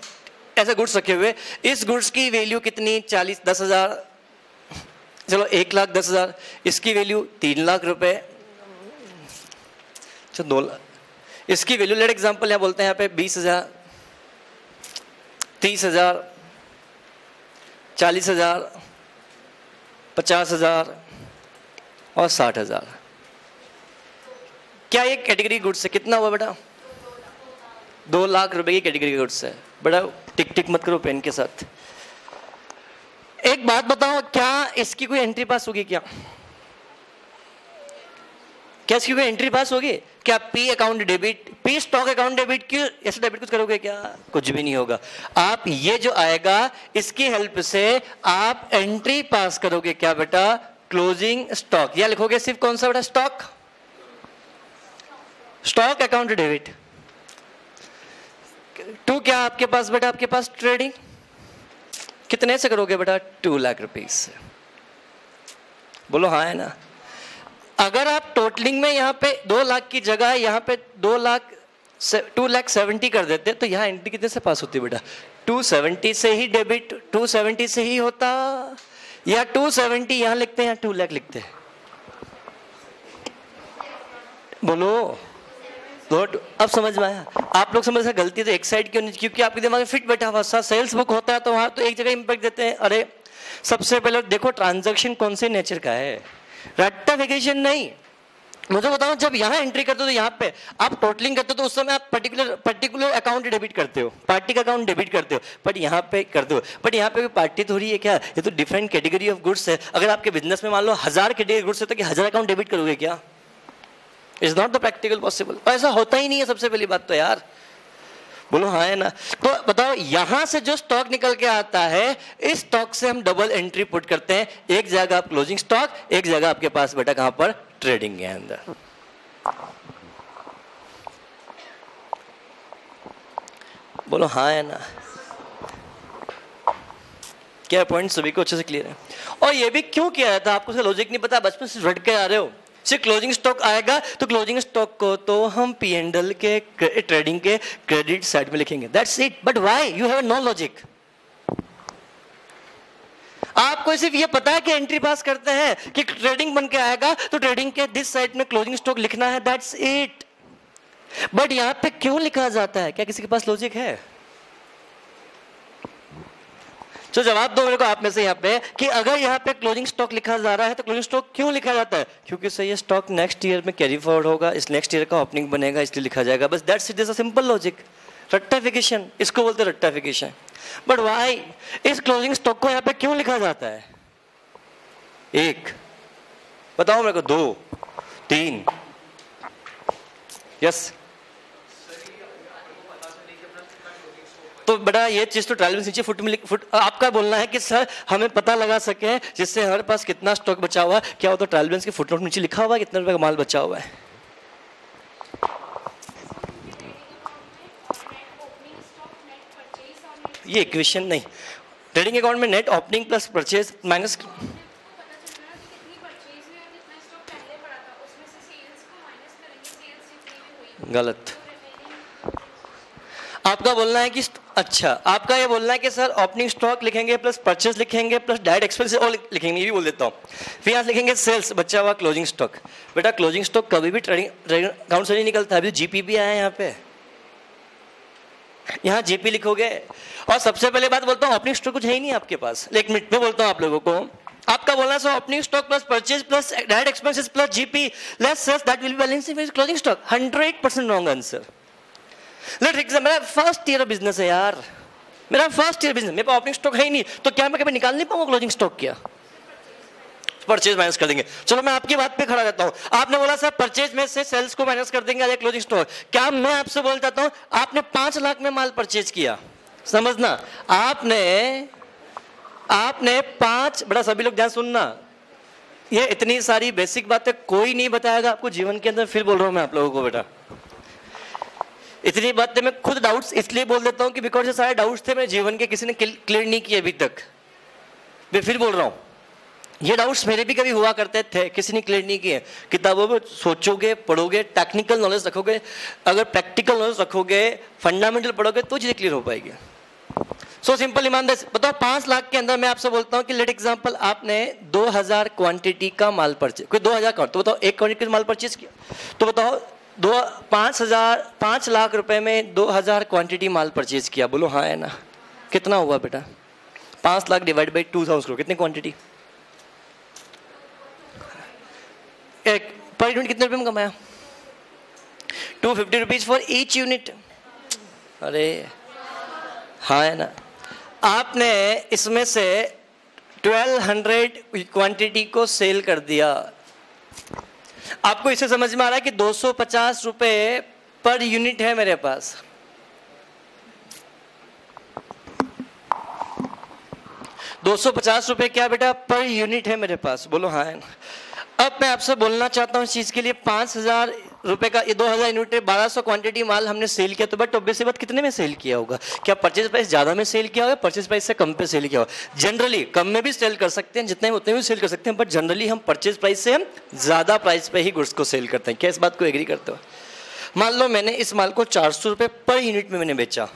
Speaker 1: ऐसे गुड्स रखे हुए। इस गुड्स की वैल्यू कितनी? 10,000, चलो 1,10,000। इसकी वैल्यू 3 लाख रुपए, चलो 2 लाख। इसकी वैल्यू लेट एग्जांपल यहाँ बोलते हैं यहाँ पे 20,000, 30,000, 40,000, 50,000 और 60,000। क्या ये कैटेगरी गुड्स है? कितना हुआ बेटा? 2 लाख रुपए की कैटेगरी गुड्स है बेटा। टिक टिक मत करो पेन के साथ। एक बात बताओ, क्या इसकी कोई एंट्री पास होगी? क्या इसकी कोई एंट्री पास होगी? क्या P account debit, P stock account debit की ऐसे डेबिट कुछ करोगे क्या? कुछ भी नहीं होगा। आप ये जो आएगा इसकी हेल्प से आप एंट्री पास करोगे। क्या बेटा? Closing stock. या लिखोगे सिर्फ कौन सा बेटा? Stock account debit. टू क्या आपके पास बेटा? आपके पास ट्रेडिंग कितने से करोगे बेटा? 2 लाख रुपीज से। बोलो हाँ है ना? अगर आप टोटलिंग में यहाँ पे 2 लाख की जगह यहाँ पे 2,70,000 कर देते तो यहाँ एंट्री कितने से पास होती बेटा? 270 से ही डेबिट, 270 से ही होता, या 270 यहाँ लिखते हैं या 2 लाख लिखते हैं? बोलो अब समझ में आया? आप लोग समझ, गलती तो एक साइड क्यों नहीं? क्योंकि आपके दिमाग में फिट बैठा हुआ सेल्स बुक होता है तो वहां तो एक जगह इंपैक्ट देते हैं। अरे सबसे पहले देखो ट्रांजैक्शन कौन से नेचर का है, रेक्टिफिकेशन नहीं। मुझे बताओ, जब यहाँ एंट्री करते हो तो यहाँ पे आप टोटलिंग करते हो तो उस समय आप पर्टिकुलर अकाउंट डेबिट करते हो, पार्टी का अकाउंट डेबिट करते हो, बट यहाँ पे करते हो। बट यहाँ पे पार्टी थोड़ी है क्या? ये तो डिफरेंट कैटेगरी ऑफ गुड्स है। अगर आपके बिजनेस में मान लो 1000 कैटेगरी गुड्स है तो 1000 अकाउंट डेबिट करोगे क्या? Is not the practical possible. ऐसा होता ही नहीं है सबसे पहली बात तो यार। बोलो हाँ है ना? तो बताओ यहां से जो स्टॉक निकल के आता है, इस स्टॉक से हम डबल एंट्री पुट करते हैं। एक जगह आप क्लोजिंग स्टॉक, एक जगह आपके पास बेटा कहां पर? ट्रेडिंग के अंदर। बोलो हाँ है ना? क्या पॉइंट सभी को अच्छे से क्लियर है? और ये भी क्यों किया था? आपको उसका लॉजिक नहीं पता, बचपन से रट के आ रहे हो। सिर्फ क्लोजिंग स्टॉक आएगा तो क्लोजिंग स्टॉक को तो हम P&L के ट्रेडिंग के क्रेडिट साइड में लिखेंगे, that's it. But why? You have no logic. आपको सिर्फ ये पता है कि एंट्री पास करते हैं कि ट्रेडिंग बन के आएगा तो ट्रेडिंग के दिस साइड में क्लोजिंग स्टॉक लिखना है, दैट्स इट। बट यहां पे क्यों लिखा जाता है? क्या किसी के पास लॉजिक है? तो जवाब दो मेरे को आप में से यहाँ पे कि अगर यहाँ पे क्लोजिंग स्टॉक लिखा जा रहा है तो क्लोजिंग स्टॉक क्यों लिखा जाता है? क्योंकि सर ये स्टॉक नेक्स्ट ईयर में कैरी फॉरवर्ड होगा, इस नेक्स्ट ईयर का ओपनिंग बनेगा इसलिए लिखा जाएगा, बस that's it. Is a simple logic. Rectification इसको बोलते हैं, रेक्टिफिकेशन। But why? इस क्लोजिंग स्टॉक को यहाँ पे क्यों लिखा जाता है? एक बताओ मेरे को, 2 3 यस। तो बेटा ये चीज तो ट्रायल में नीचे फुट आपका बोलना है कि सर हमें पता लगा सके जिससे हमारे पास कितना स्टॉक बचा हुआ है। क्या हो तो ट्रायल बैलेंस के फुटनोट नीचे लिखा हुआ है कितने रुपए का माल बचा हुआ है? ये इक्वेशन नहीं। ट्रेडिंग अकाउंट में net opening plus purchase minus गलत। आपका बोलना है कि अच्छा, आपका ये बोलना है कि सर ओपनिंग स्टॉक लिखेंगे प्लस परचेज लिखेंगे प्लस डायरेक्ट एक्सपेंसेस और लिखेंगे, ये भी बोल देता हूँ। फिर यहाँ लिखेंगे सेल्स, बच्चा हुआ क्लोजिंग स्टॉक। बेटा क्लोजिंग स्टॉक कभी भी ट्रेडिंग अकाउंट से नहीं निकलता, अभी जीपी भी आया है यहाँ पे, यहाँ जीपी लिखोगे। और सबसे पहले बात बोलता हूँ, ओपनिंग स्टॉक कुछ है ही नहीं आपके पास। एक मिनट में बोलता हूँ आप लोगों को, आपका बोलना है sir opening stock plus purchase plus direct expenses plus GP less sales that will be balancing with closing stock. 100% wrong answer. Let example, मेरा फर्स्ट ईयर बिजनेस है यार, मेरा फर्स्ट ईयर बिजनेस, मेरे पास ओपनिंग स्टॉक है ही नहीं, तो क्या मैं कभी निकाल नहीं पाऊंगा क्लोजिंग स्टॉक? क्या परचेज माइनस कर देंगे। चलो मैं आपकी बात पे खड़ा रहता हूं, आपने बोला सर परचेज में से सेल्स को माइनस कर देंगे क्लोजिंग स्टॉक। क्या मैं आपसे बोल जाता हूं आपने 5 लाख में माल परचेज किया, समझना, आपने 5, बड़ा सभी लोग ध्यान सुनना, ये इतनी सारी बेसिक बातें कोई नहीं बताएगा आपको जीवन के अंदर। फिर बोल रहा हूं मैं आप लोगों को, बेटा इतनी बातें मैं खुद डाउट्स इसलिए बोल देता हूं कि बिकॉज ये सारे डाउट्स थे मेरे जीवन के, किसी ने क्लियर नहीं किए अभी तक। मैं फिर बोल रहा हूं, ये डाउट्स मेरे भी कभी हुआ करते थे, किसी ने क्लियर नहीं किए। किताबों में सोचोगे, पढ़ोगे, टेक्निकल नॉलेज रखोगे, अगर प्रैक्टिकल नॉलेज रखोगे, फंडामेंटल पढ़ोगे तो चीजें क्लियर हो पाएगी। सो सिंपल ईमानदार बताओ, 5 लाख के अंदर मैं आपसे बोलता हूं कि लेट एग्जांपल आपने 2000 क्वांटिटी का माल परचेज, कोई 2000 का, तो बताओ एक क्वांटिटी का माल परचेज किया, तो बताओ 5 लाख रुपए में 2000 क्वांटिटी माल परचेज किया, बोलो हाँ है ना? कितना हुआ बेटा? 5 लाख डिवाइड बाई 2000 करो, कितनी क्वांटिटी? एक पर यूनिट कितने रुपए में कमाया? 250 रुपीज फॉर ईच यूनिट। अरे हाँ है ना? आपने इसमें से 1200 क्वांटिटी को सेल कर दिया। आपको इसे समझ में आ रहा है कि 250 रुपए पर यूनिट है मेरे पास। ₹250 क्या बेटा पर यूनिट है मेरे पास, बोलो हाँ है ना? अब मैं आपसे बोलना चाहता हूँ इस चीज के लिए, 5000 रुपए का ये 2000 यूनिट 1200 क्वांटिटी माल हमने सेल किया, तो बट ऑब्वियसली बात कितने में सेल किया होगा? क्या परचेज प्राइस ज्यादा में सेल किया होगा, परचेज प्राइस से कम पे सेल किया होगा? जनरली कम में भी सेल कर सकते हैं, जितने में उतने भी सेल कर सकते हैं, बट जनरली हम परचेज प्राइस से हम ज्यादा प्राइस पे ही गुड्स को सेल करते हैं। क्या इस बात को एग्री करते हो? मान लो मैंने इस माल को 400 रुपए पर यूनिट में मैंने बेचा,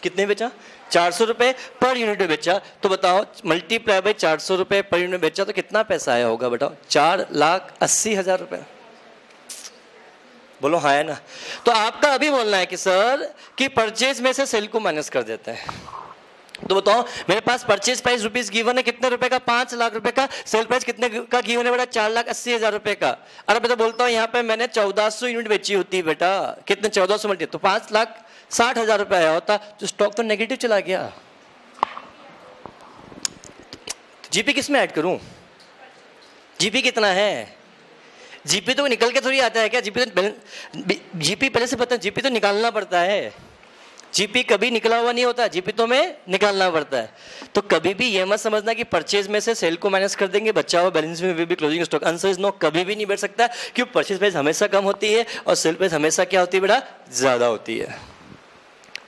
Speaker 1: कितने बेचा? 400 रुपए पर यूनिट में बेचा, तो बताओ मल्टीप्लाई बाई 400 रुपए पर यूनिट में बेचा तो कितना पैसा आया होगा बताओ? 4,80,000 रुपए, बोलो हाँ है ना? तो आपका अभी बोलना है कि सर कि परचेज में से सेल को माइनस कर देते हैं, तो बताओ मेरे पास परचेज प्राइस रुपीज गिवन है कितने रुपए का? 5 लाख रुपए का। सेल प्राइस कितने का गिवन है बेटा? 4,80,000 रुपए का। अरे बेटा बोलता हूँ यहाँ पे मैंने 1400 यूनिट बेची होती है बेटा, कितने? 1400 मल्टी तो 5,60,000 रुपए आया होता, तो स्टॉक तो नेगेटिव चला गया। जीपी किस में ऐड करूं? जीपी कितना है? जीपी तो निकल के थोड़ी आता है क्या? जीपी पहले से पता है, जीपी तो निकालना पड़ता है। जीपी कभी निकला हुआ नहीं होता, जीपी तो में निकालना पड़ता है। तो कभी भी ये मत समझना कि परचेज में से सेल को माइनस कर देंगे, बच्चा हुआ बैलेंस में भी closing stock. Answer is no, कभी भी नहीं बैठ सकता, क्योंकि परचेज प्राइस हमेशा कम होती है और सेल प्राइस हमेशा क्या होती है बेटा? ज्यादा होती है।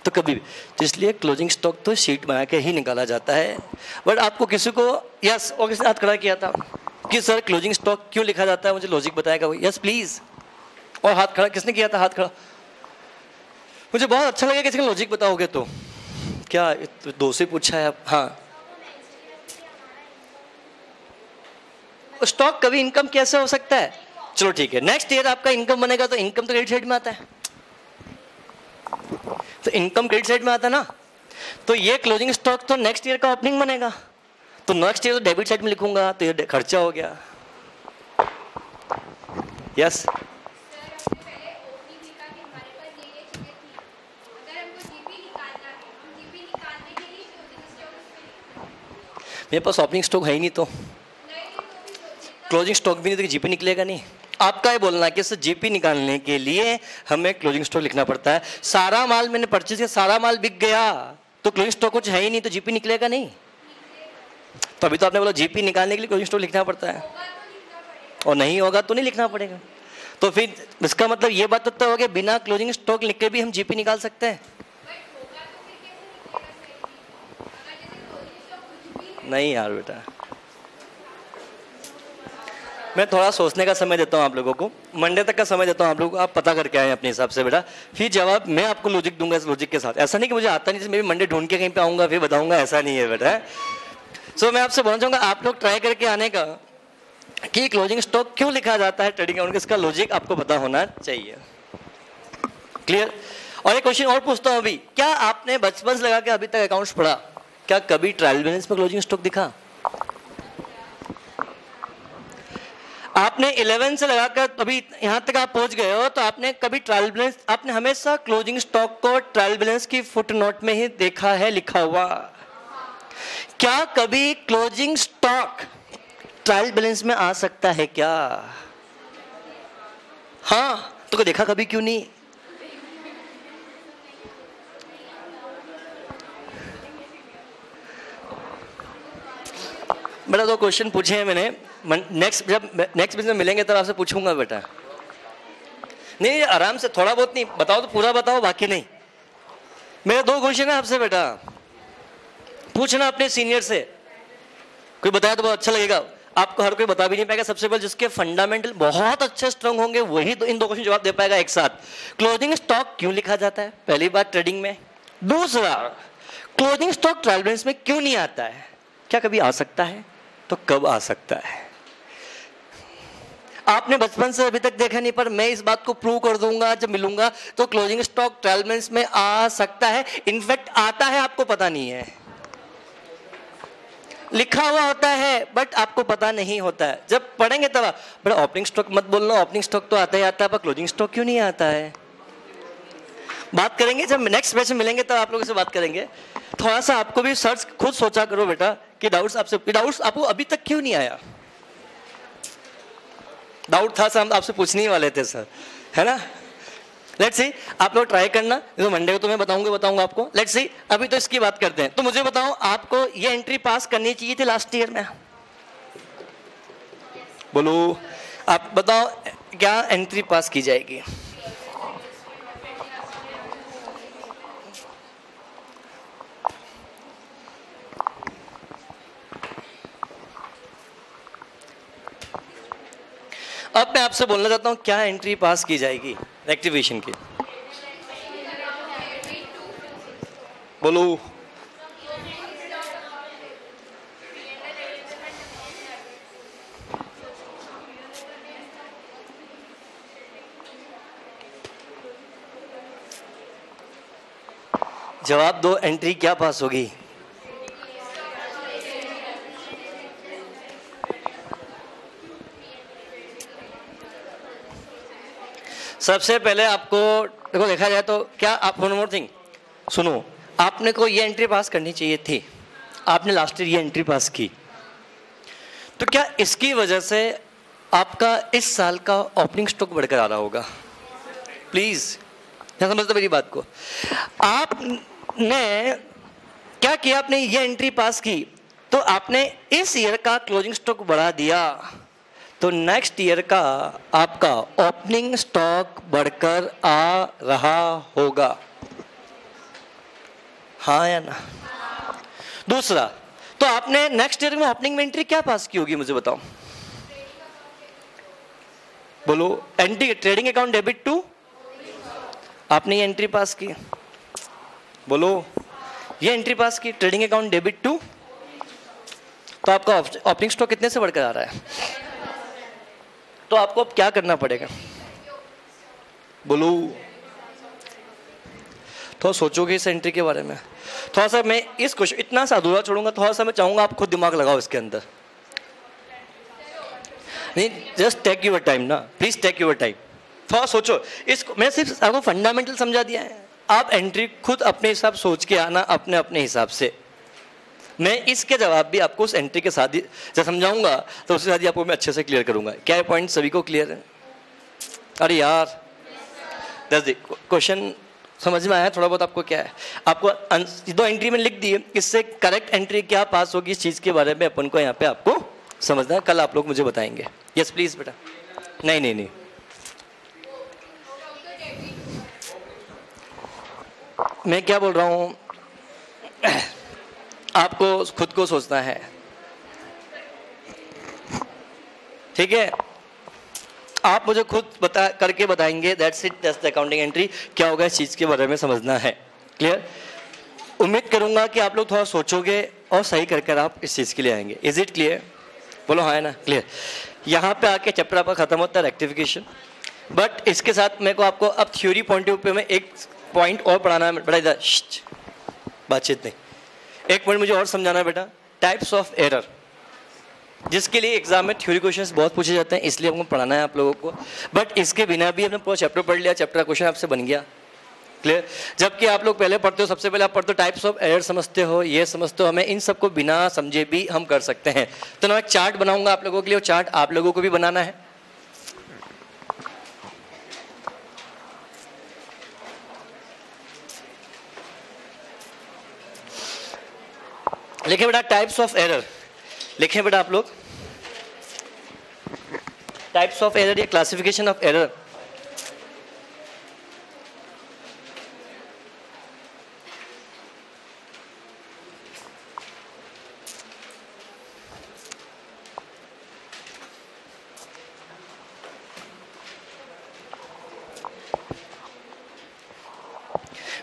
Speaker 1: तो कभी भी, तो इसलिए क्लोजिंग स्टॉक तो शीट बना के ही निकाला जाता है। बट आपको किसी को यस और किसी ने हाथ खड़ा किया था कि सर क्लोजिंग स्टॉक क्यों लिखा जाता है, मुझे लॉजिक बताएगा वो? Yes please. और हाथ खड़ा किसने किया था? हाथ खड़ा। मुझे बहुत अच्छा लगा किसी ने लॉजिक बताओगे तो। क्या 2 से पूछा है आप? हाँ, स्टॉक कभी इनकम कैसे हो सकता है? चलो ठीक है, नेक्स्ट ईयर आपका इनकम बनेगा तो इनकम तो क्रेडिट साइड में आता है, तो इनकम क्रेडिट साइड में आता है ना, तो ये क्लोजिंग स्टॉक तो नेक्स्ट ईयर का ओपनिंग बनेगा, तो नेक्स्ट ईयर तो डेबिट साइड में लिखूंगा, तो ये खर्चा हो गया। यस मेरे पास ओपनिंग स्टॉक है ही नहीं, तो क्लोजिंग स्टॉक भी नहीं, तो जीपी निकलेगा नहीं। आपका ये बोलना है कि सर जीपी निकालने के लिए हमें क्लोजिंग स्टॉक लिखना पड़ता है। सारा माल मैंने परचेज किया, सारा माल बिक गया, तो क्लोजिंग स्टॉक कुछ है ही नहीं, तो जीपी निकलेगा नहीं। तो अभी तो आपने बोला जीपी निकालने के लिए क्लोजिंग स्टॉक लिखना पड़ता है, और नहीं होगा तो नहीं लिखना पड़ेगा। तो फिर इसका मतलब ये बात तो हो गया, बिना क्लोजिंग स्टॉक लिख के भी हम जीपी निकाल सकते हैं? नहीं यार बेटा, मैं थोड़ा सोचने का समय देता हूँ आप लोगों को, मंडे तक का समय देता हूँ आप लोगों को, आप पता करके आए अपने हिसाब से बेटा, फिर जवाब मैं आपको लॉजिक दूंगा इस लॉजिक के साथ। ऐसा नहीं कि मुझे आता नहीं, मैं भी मंडे ढूंढ के कहीं पे आऊँगा फिर बताऊँगा, ऐसा नहीं है बेटा। सो मैं आपसे बोलना चाहूँगा आप लोग ट्राई करके आने का कि क्लोजिंग स्टॉक क्यों लिखा जाता है ट्रेडिंग अकाउंट, इसका लॉजिक आपको पता होना चाहिए। क्लियर? और एक क्वेश्चन और पूछता हूँ अभी, क्या आपने बचपन से लगा के अभी तक अकाउंट्स पढ़ा, क्या कभी ट्रायल बैलेंस पर क्लोजिंग स्टॉक दिखा? आपने 11 से लगाकर अभी यहां तक आप पहुंच गए हो, तो आपने कभी ट्रायल बैलेंस, आपने हमेशा क्लोजिंग स्टॉक को ट्रायल बैलेंस की फुटनोट में ही देखा है लिखा हुआ। क्या कभी क्लोजिंग स्टॉक ट्रायल बैलेंस में आ सकता है क्या? हाँ, तो देखा कभी क्यों नहीं? बेटा दो क्वेश्चन पूछे हैं मैंने, जब नेक्स्ट बिजनेस में मिलेंगे तब आपसे पूछूंगा बेटा। नहीं आराम से, थोड़ा बहुत नहीं बताओ तो पूरा बताओ, बाकी नहीं। मेरे दो क्वेश्चन है आपसे बेटा, पूछना अपने सीनियर से, कोई बताया तो बहुत अच्छा लगेगा, आपको हर कोई बता भी नहीं पाएगा। सबसे पहले जिसके फंडामेंटल बहुत अच्छे स्ट्रांग होंगे वही तो इन दो क्वेश्चन जवाब दे पाएगा एक साथ। क्लोजिंग स्टॉक क्यों लिखा जाता है, पहली बात ट्रेडिंग में। दूसरा, क्लोजिंग स्टॉक ट्रायल बैलेंस में क्यों नहीं आता है, क्या कभी आ सकता है, तो कब आ सकता है? आपने बचपन से अभी तक देखा नहीं, पर मैं इस बात को प्रूव कर दूंगा जब मिलूंगा। तो क्लोजिंग स्टॉक ट्रायल बैलेंस में आ सकता है, इनफैक्ट आता है, आपको पता नहीं है। लिखा हुआ होता है बट आपको पता नहीं होता है, जब पढ़ेंगे तब। बड़ा ओपनिंग स्टॉक मत बोलना, ओपनिंग स्टॉक तो आता ही आता है, पर क्लोजिंग स्टॉक क्यों नहीं आता है? बात करेंगे जब नेक्स्ट बैच में मिलेंगे तब आप लोगों से बात करेंगे। थोड़ा सा आपको भी सर्च खुद सोचा करो बेटा कि डाउट्स आपको अभी तक क्यों नहीं आया। डाउट था सर, हम आपसे पूछने ही वाले थे सर, है ना। लेट्स सी, आप लोग ट्राई करना, तो मंडे को तो मैं बताऊंगा आपको। लेट्स सी, अभी तो इसकी बात करते हैं। तो मुझे बताओ, आपको ये एंट्री पास करनी चाहिए थी लास्ट ईयर में? बोलो, आप बताओ क्या एंट्री पास की जाएगी? अब मैं आपसे बोलना चाहता हूं क्या एंट्री पास की जाएगी एक्टिवेशन की? बोलो। जवाब दो, एंट्री क्या पास होगी? सबसे पहले आपको देखो, देखा जाए तो क्या आप, वन मोर थिंग सुनो, आपने को ये एंट्री पास करनी चाहिए थी, आपने लास्ट ईयर ये एंट्री पास की, तो क्या इसकी वजह से आपका इस साल का ओपनिंग स्टॉक बढ़कर आ रहा होगा? प्लीज क्या समझते मेरी बात को? आपने क्या किया, आपने ये एंट्री पास की तो आपने इस ईयर का क्लोजिंग स्टॉक बढ़ा दिया, तो नेक्स्ट ईयर का आपका ओपनिंग स्टॉक बढ़कर आ रहा होगा, हाँ या ना? दूसरा, तो आपने नेक्स्ट ईयर में ओपनिंग में एंट्री क्या पास की होगी, मुझे बताओ। बोलो, entry trading account debit to, आपने ये एंट्री पास की। बोलो, ये एंट्री पास की ट्रेडिंग अकाउंट डेबिट टू, तो आपका ओपनिंग स्टॉक कितने से बढ़कर आ रहा है? तो आपको अब क्या करना पड़ेगा? बोलो, थोड़ा सोचोगे इस एंट्री के बारे में? थोड़ा सा मैं इस क्वेश्चन इतना सा अधूरा छोड़ूंगा, थोड़ा सा मैं चाहूंगा आप खुद दिमाग लगाओ इसके अंदर। नहीं, जस्ट टेक योर टाइम ना, प्लीज टेक योर टाइम, थोड़ा सोचो इसको। मैं सिर्फ आपको फंडामेंटल समझा दिया है, आप एंट्री खुद अपने हिसाब सोच के आना, अपने अपने हिसाब से। मैं इसके जवाब भी आपको उस एंट्री के साथ ही जब समझाऊंगा तो उसके साथ ही आपको मैं अच्छे से क्लियर करूंगा। क्या पॉइंट सभी को क्लियर है? अरे यार, क्वेश्चन समझ में आया थोड़ा बहुत? आपको क्या है, आपको दो एंट्री में लिख दिए, इससे करेक्ट एंट्री क्या पास होगी, इस चीज के बारे में अपन को यहाँ पे आपको समझना है। कल आप लोग मुझे बताएंगे। यस प्लीज बेटा। नहीं नहीं नहीं, मैं क्या बोल रहा हूँ, आपको खुद को सोचना है, ठीक है? आप मुझे खुद करके बताएंगे, that's it, that's the accounting entry. क्या होगा इस चीज़ के बारे में समझना है। क्लियर? उम्मीद करूंगा कि आप लोग थोड़ा सोचोगे और सही करके आप इस चीज़ के लिए आएंगे। Is it clear? बोलो हाँ है ना? क्लियर। यहाँ पे आके चैप्टर आपका खत्म होता है रेक्टिफिकेशन। बट इसके साथ मेरे को आपको अब थ्योरी पॉइंट ऑफ व्यू पे मैं एक पॉइंट और पढ़ाना है बेटा। इधर बातचीत नहीं, एक पॉइंट मुझे और समझाना है बेटा, टाइप्स ऑफ एरर, जिसके लिए एग्जाम में थ्योरी क्वेश्चंस बहुत पूछे जाते हैं, इसलिए हमको पढ़ाना है आप लोगों को। बट इसके बिना भी हमने पूरा चैप्टर पढ़ लिया, चैप्टर का क्वेश्चन आपसे बन गया। क्लियर? जबकि आप लोग पहले पढ़ते हो, सबसे पहले आप पढ़ते हो टाइप्स ऑफ एरर, समझते हो, ये समझते हो, हमें इन सबको बिना समझे भी हम कर सकते हैं। तो मैं एक चार्ट बनाऊंगा आप लोगों के लिए, और चार्ट आप लोगों को भी बनाना है। लिखे बेटा टाइप्स ऑफ एरर, लिखे बेटा आप लोग टाइप्स ऑफ एरर या क्लासिफिकेशन ऑफ एरर।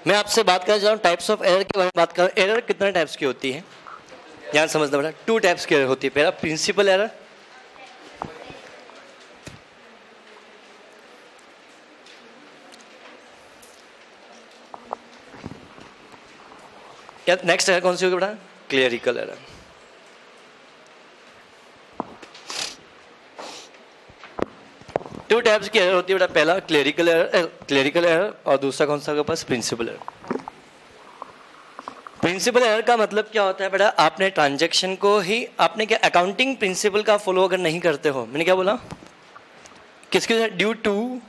Speaker 1: मैं आपसे बात करना चाह रहा हूँ टाइप्स ऑफ एरर के बारे में बात कर रहा हूँ। एरर कितने टाइप्स की होती है ध्यान समझना बेटा। 2 टाइप्स की एरर होती है। पहला प्रिंसिपल एरर, या नेक्स्ट एरर कौन सी होगी बेटा? Clerical error. टू टाइप्स की एरर होती है बेटा, पहला क्लेरिकल एरर और दूसरा कौन सा आपके पास? Principal error. प्रिंसिपल एरर का मतलब क्या होता है बेटा? आपने ट्रांजैक्शन को ही आपने क्या अकाउंटिंग प्रिंसिपल का फॉलो अगर नहीं करते हो, मैंने क्या बोला, किसके due to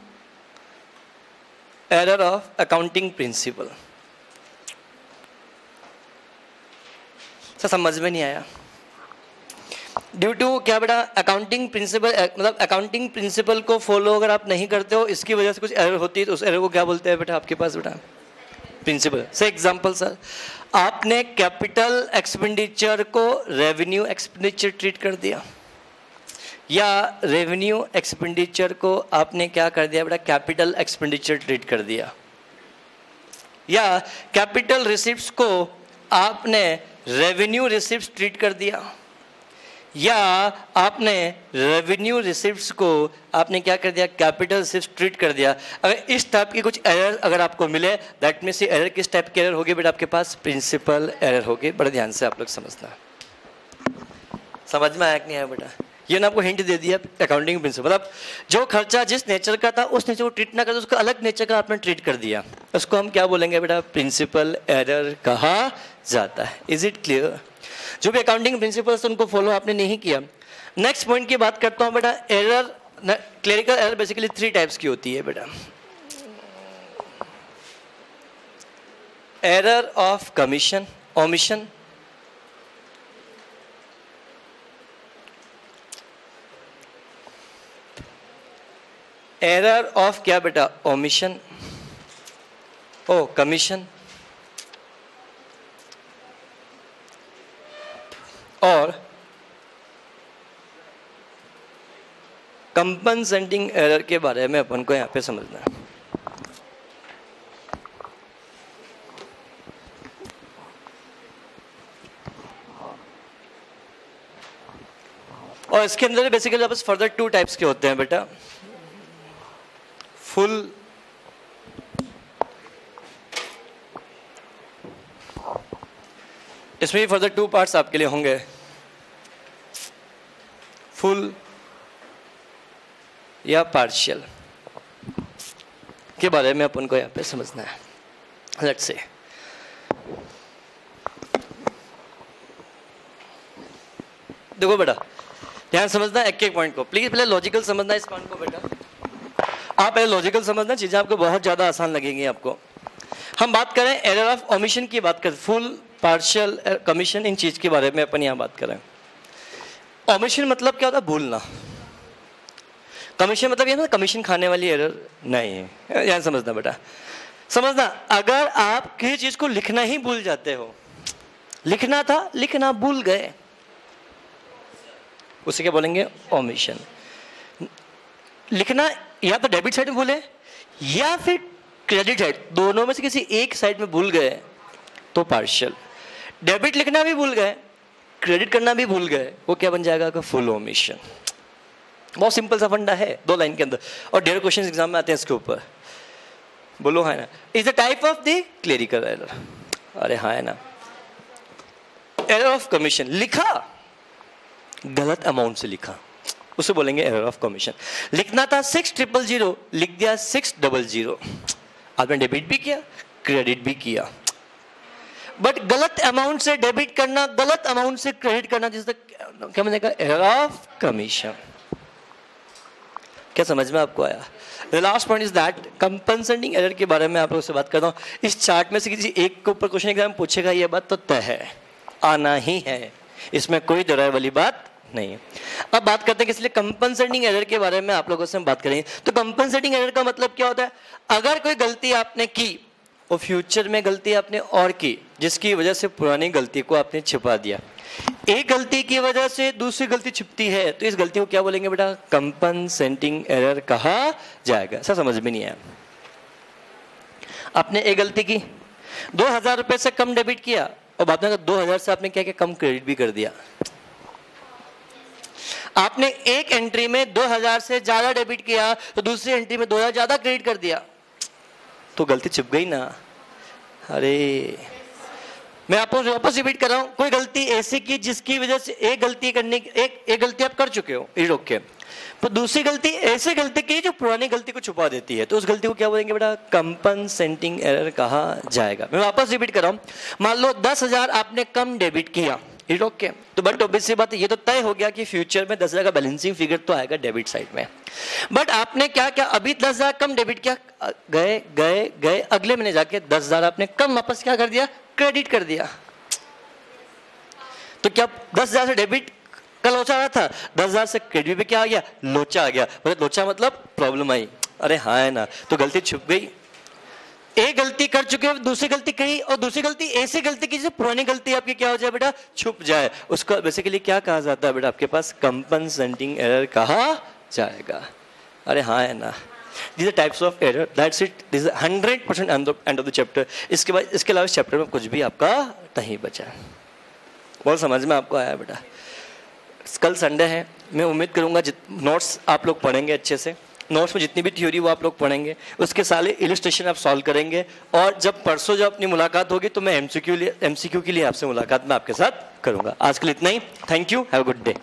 Speaker 1: error of accounting principle. समझ में नहीं आया? ड्यू टू क्या बेटा? अकाउंटिंग प्रिंसिपल, मतलब अकाउंटिंग प्रिंसिपल को फॉलो अगर आप नहीं करते हो, इसकी वजह से कुछ एरर होती है, तो उस एरर को क्या बोलते हैं बेटा आपके पास बेटा? प्रिंसिपल। से एग्जांपल सर, आपने कैपिटल एक्सपेंडिचर को रेवेन्यू एक्सपेंडिचर ट्रीट कर दिया, या रेवेन्यू एक्सपेंडिचर को आपने क्या कर दिया बेटा? कैपिटल एक्सपेंडिचर ट्रीट कर दिया, या कैपिटल रिसिप्ट्स को आपने रेवेन्यू रिसिप्ट्स ट्रीट कर दिया, या आपने रेवेन्यू रिसिप्ट्स को आपने क्या कर दिया? कैपिटल रिसिप्ट्स ट्रीट कर दिया। अगर इस टाइप की कुछ एरर अगर आपको मिले, दैट मीन्स एरर किस टाइप की एरर होगी बेटा आपके पास? प्रिंसिपल एरर होगी। बड़े ध्यान से आप लोग समझना। समझ में आया कि नहीं आया बेटा? ये ना आपको हिंट दे दिया अकाउंटिंग प्रिंसिपल, मतलब जो खर्चा जिस नेचर का था उस नेचर को ट्रीट ना कर, उसको अलग नेचर का आपने ट्रीट कर दिया, उसको हम क्या बोलेंगे बेटा? प्रिंसिपल एरर कहा जाता है। Is it clear? जो भी अकाउंटिंग प्रिंसिपल्स उनको फॉलो आपने नहीं किया। नेक्स्ट पॉइंट की बात करता हूं बेटा, error, clerical error basically 3 types की होती है बेटा। Error of commission, omission, error of क्या बेटा? ओमिशन, ओ कमीशन, और कंपनसेटिंग एरर के बारे में अपन को यहाँ पे समझना है। और इसके अंदर बेसिकली बस फर्दर 2 टाइप्स के होते हैं बेटा। फुल इसमें भी फर्दर 2 पार्ट्स आपके लिए होंगे। फुल या पार्शियल के बारे में अपन को यहाँ पे समझना है। लेट्स से देखो बेटा, ध्यान समझना एक एक पॉइंट को, प्लीज पहले लॉजिकल समझना इस पॉइंट को बेटा। आप पहले लॉजिकल समझना, चीजें आपको बहुत ज्यादा आसान लगेंगी आपको। हम बात करें एरर ऑफ ओमिशन की बात करें, फुल पार्शियल कमीशन, इन चीज के बारे में अपन यहाँ बात करें। ओमिशन मतलब क्या होता है? भूलना। कमीशन मतलब ये ना कमीशन खाने वाली एरर नहीं है, यहाँ समझना बेटा। समझना, अगर आप किसी चीज को लिखना ही भूल जाते हो, लिखना था लिखना भूल गए, उसे क्या बोलेंगे? ओमिशन। लिखना या तो डेबिट साइड में भूले या फिर क्रेडिट साइड, दोनों में से किसी एक साइड में भूल गए तो पार्शियल। डेबिट लिखना भी भूल गए, क्रेडिट करना भी भूल गए, वो क्या बन जाएगा? Full omission. बहुत सिंपल सा फंडा है 2 लाइन के अंदर, और 1.5 क्वेश्चन एग्जाम में आते हैं इसके ऊपर। बोलो है ना? Is the type of the clerical error. अरे हाँ है ना। एरर ऑफ कमीशन, लिखा गलत अमाउंट से लिखा, उसे बोलेंगे एरर ऑफ कमीशन। लिखना था 6000, लिख दिया 600। आपने डेबिट भी किया, क्रेडिट भी किया, बट गलत अमाउंट से डेबिट करना, गलत अमाउंट से क्रेडिट करना, जिससे क्या बनेगा? Error of commission. क्या समझ में आपको आया? The last point is that compensating error के बारे में आप लोगों से बात करता हूँ। इस चार्ट में से किसी एक के ऊपर क्वेश्चन एग्जाम पूछेगा, ये बात तो तय है, आना ही है, इसमें कोई डराए वाली बात नहीं है। अब बात करते हैं किस लिए कंपनसेटिंग एरर के बारे में आप लोगों से हम बात करेंगे। तो कंपनसेटिंग एरर का मतलब क्या होता है? अगर कोई गलती आपने की और फ्यूचर में गलती आपने और की, जिसकी वजह से पुरानी गलती को आपने छिपा दिया, एक गलती की वजह से दूसरी गलती छिपती है, तो इस गलती को क्या बोलेंगे बेटा? कंपनसेटिंग एरर कहा जाएगा। ऐसा समझ में नहीं आया? आपने एक गलती की, 2000 रुपए से कम डेबिट किया, और बाद में 2000 से आपने क्या किया? कम क्रेडिट भी कर दिया। आपने एक एंट्री में 2000 से ज्यादा डेबिट किया, तो दूसरी एंट्री में 2000 ज्यादा क्रेडिट कर दिया, तो गलती छिप गई ना। अरे मैं आपको वापस रिपीट कर रहा हूं, कोई गलती ऐसी की जिसकी वजह से एक गलती आप कर चुके हो, ये रोक के, तो दूसरी गलती ऐसी गलती की जो पुरानी गलती को छुपा देती है, तो उस गलती को क्या बोलेंगे बेटा? कंपनसेटिंग एरर कहा जाएगा। मैं वापस रिपीट कर रहा हूं, मान लो 10,000 आपने कम डेबिट किया, ये रोक के, तो बट ऑब्वियस सी बात है, ये तो तय हो गया कि फ्यूचर में 10,000 का बैलेंसिंग फिगर तो आएगा डेबिट साइड में। बट आपने क्या क्या, अभी 10,000 कम डेबिट किया, गए गए गए, अगले महीने जाके 10,000 आपने कम वापस क्या कर दिया? क्रेडिट कर दिया। तो क्या 10,000 से डेबिट का लोचा आ रहा था, 10,000 से क्रेडिट भी क्या आ गया? लोचा आ गया। मतलब लोचा मतलब प्रॉब्लम आई। अरे हाँ है ना। तो गलती छुप गई, एक गलती कर चुके हो, दूसरी गलती कही, और दूसरी गलती ऐसी गलती की जिससे पुरानी गलती आपकी क्या हो जाए बेटा? छुप जाए। उसको बेसिकली क्या कहा जाता है बेटा? आपके पास कंपनसेटिंग एरर कहा जाएगा। अरे हाँ है ना। These are types of error. That's it. This is 100% end of the chapter. इसके बाद, इसके अलावा चैप्टर में कुछ भी आपका नहीं बचा। बहुत समझ में आपको आया बेटा? कल संडे है, मैं उम्मीद करूंगा नोट्स आप लोग पढ़ेंगे अच्छे से। नोट्स में जितनी भी थ्योरी वो आप लोग पढ़ेंगे, उसके सारे इलस्ट्रेशन आप सॉल्व करेंगे, और जब परसों जब अपनी मुलाकात होगी तो मैं एमसीक्यू के लिए आपसे मुलाकात में आपके साथ करूंगा। आज के लिए इतना ही। Thank you, have a good day.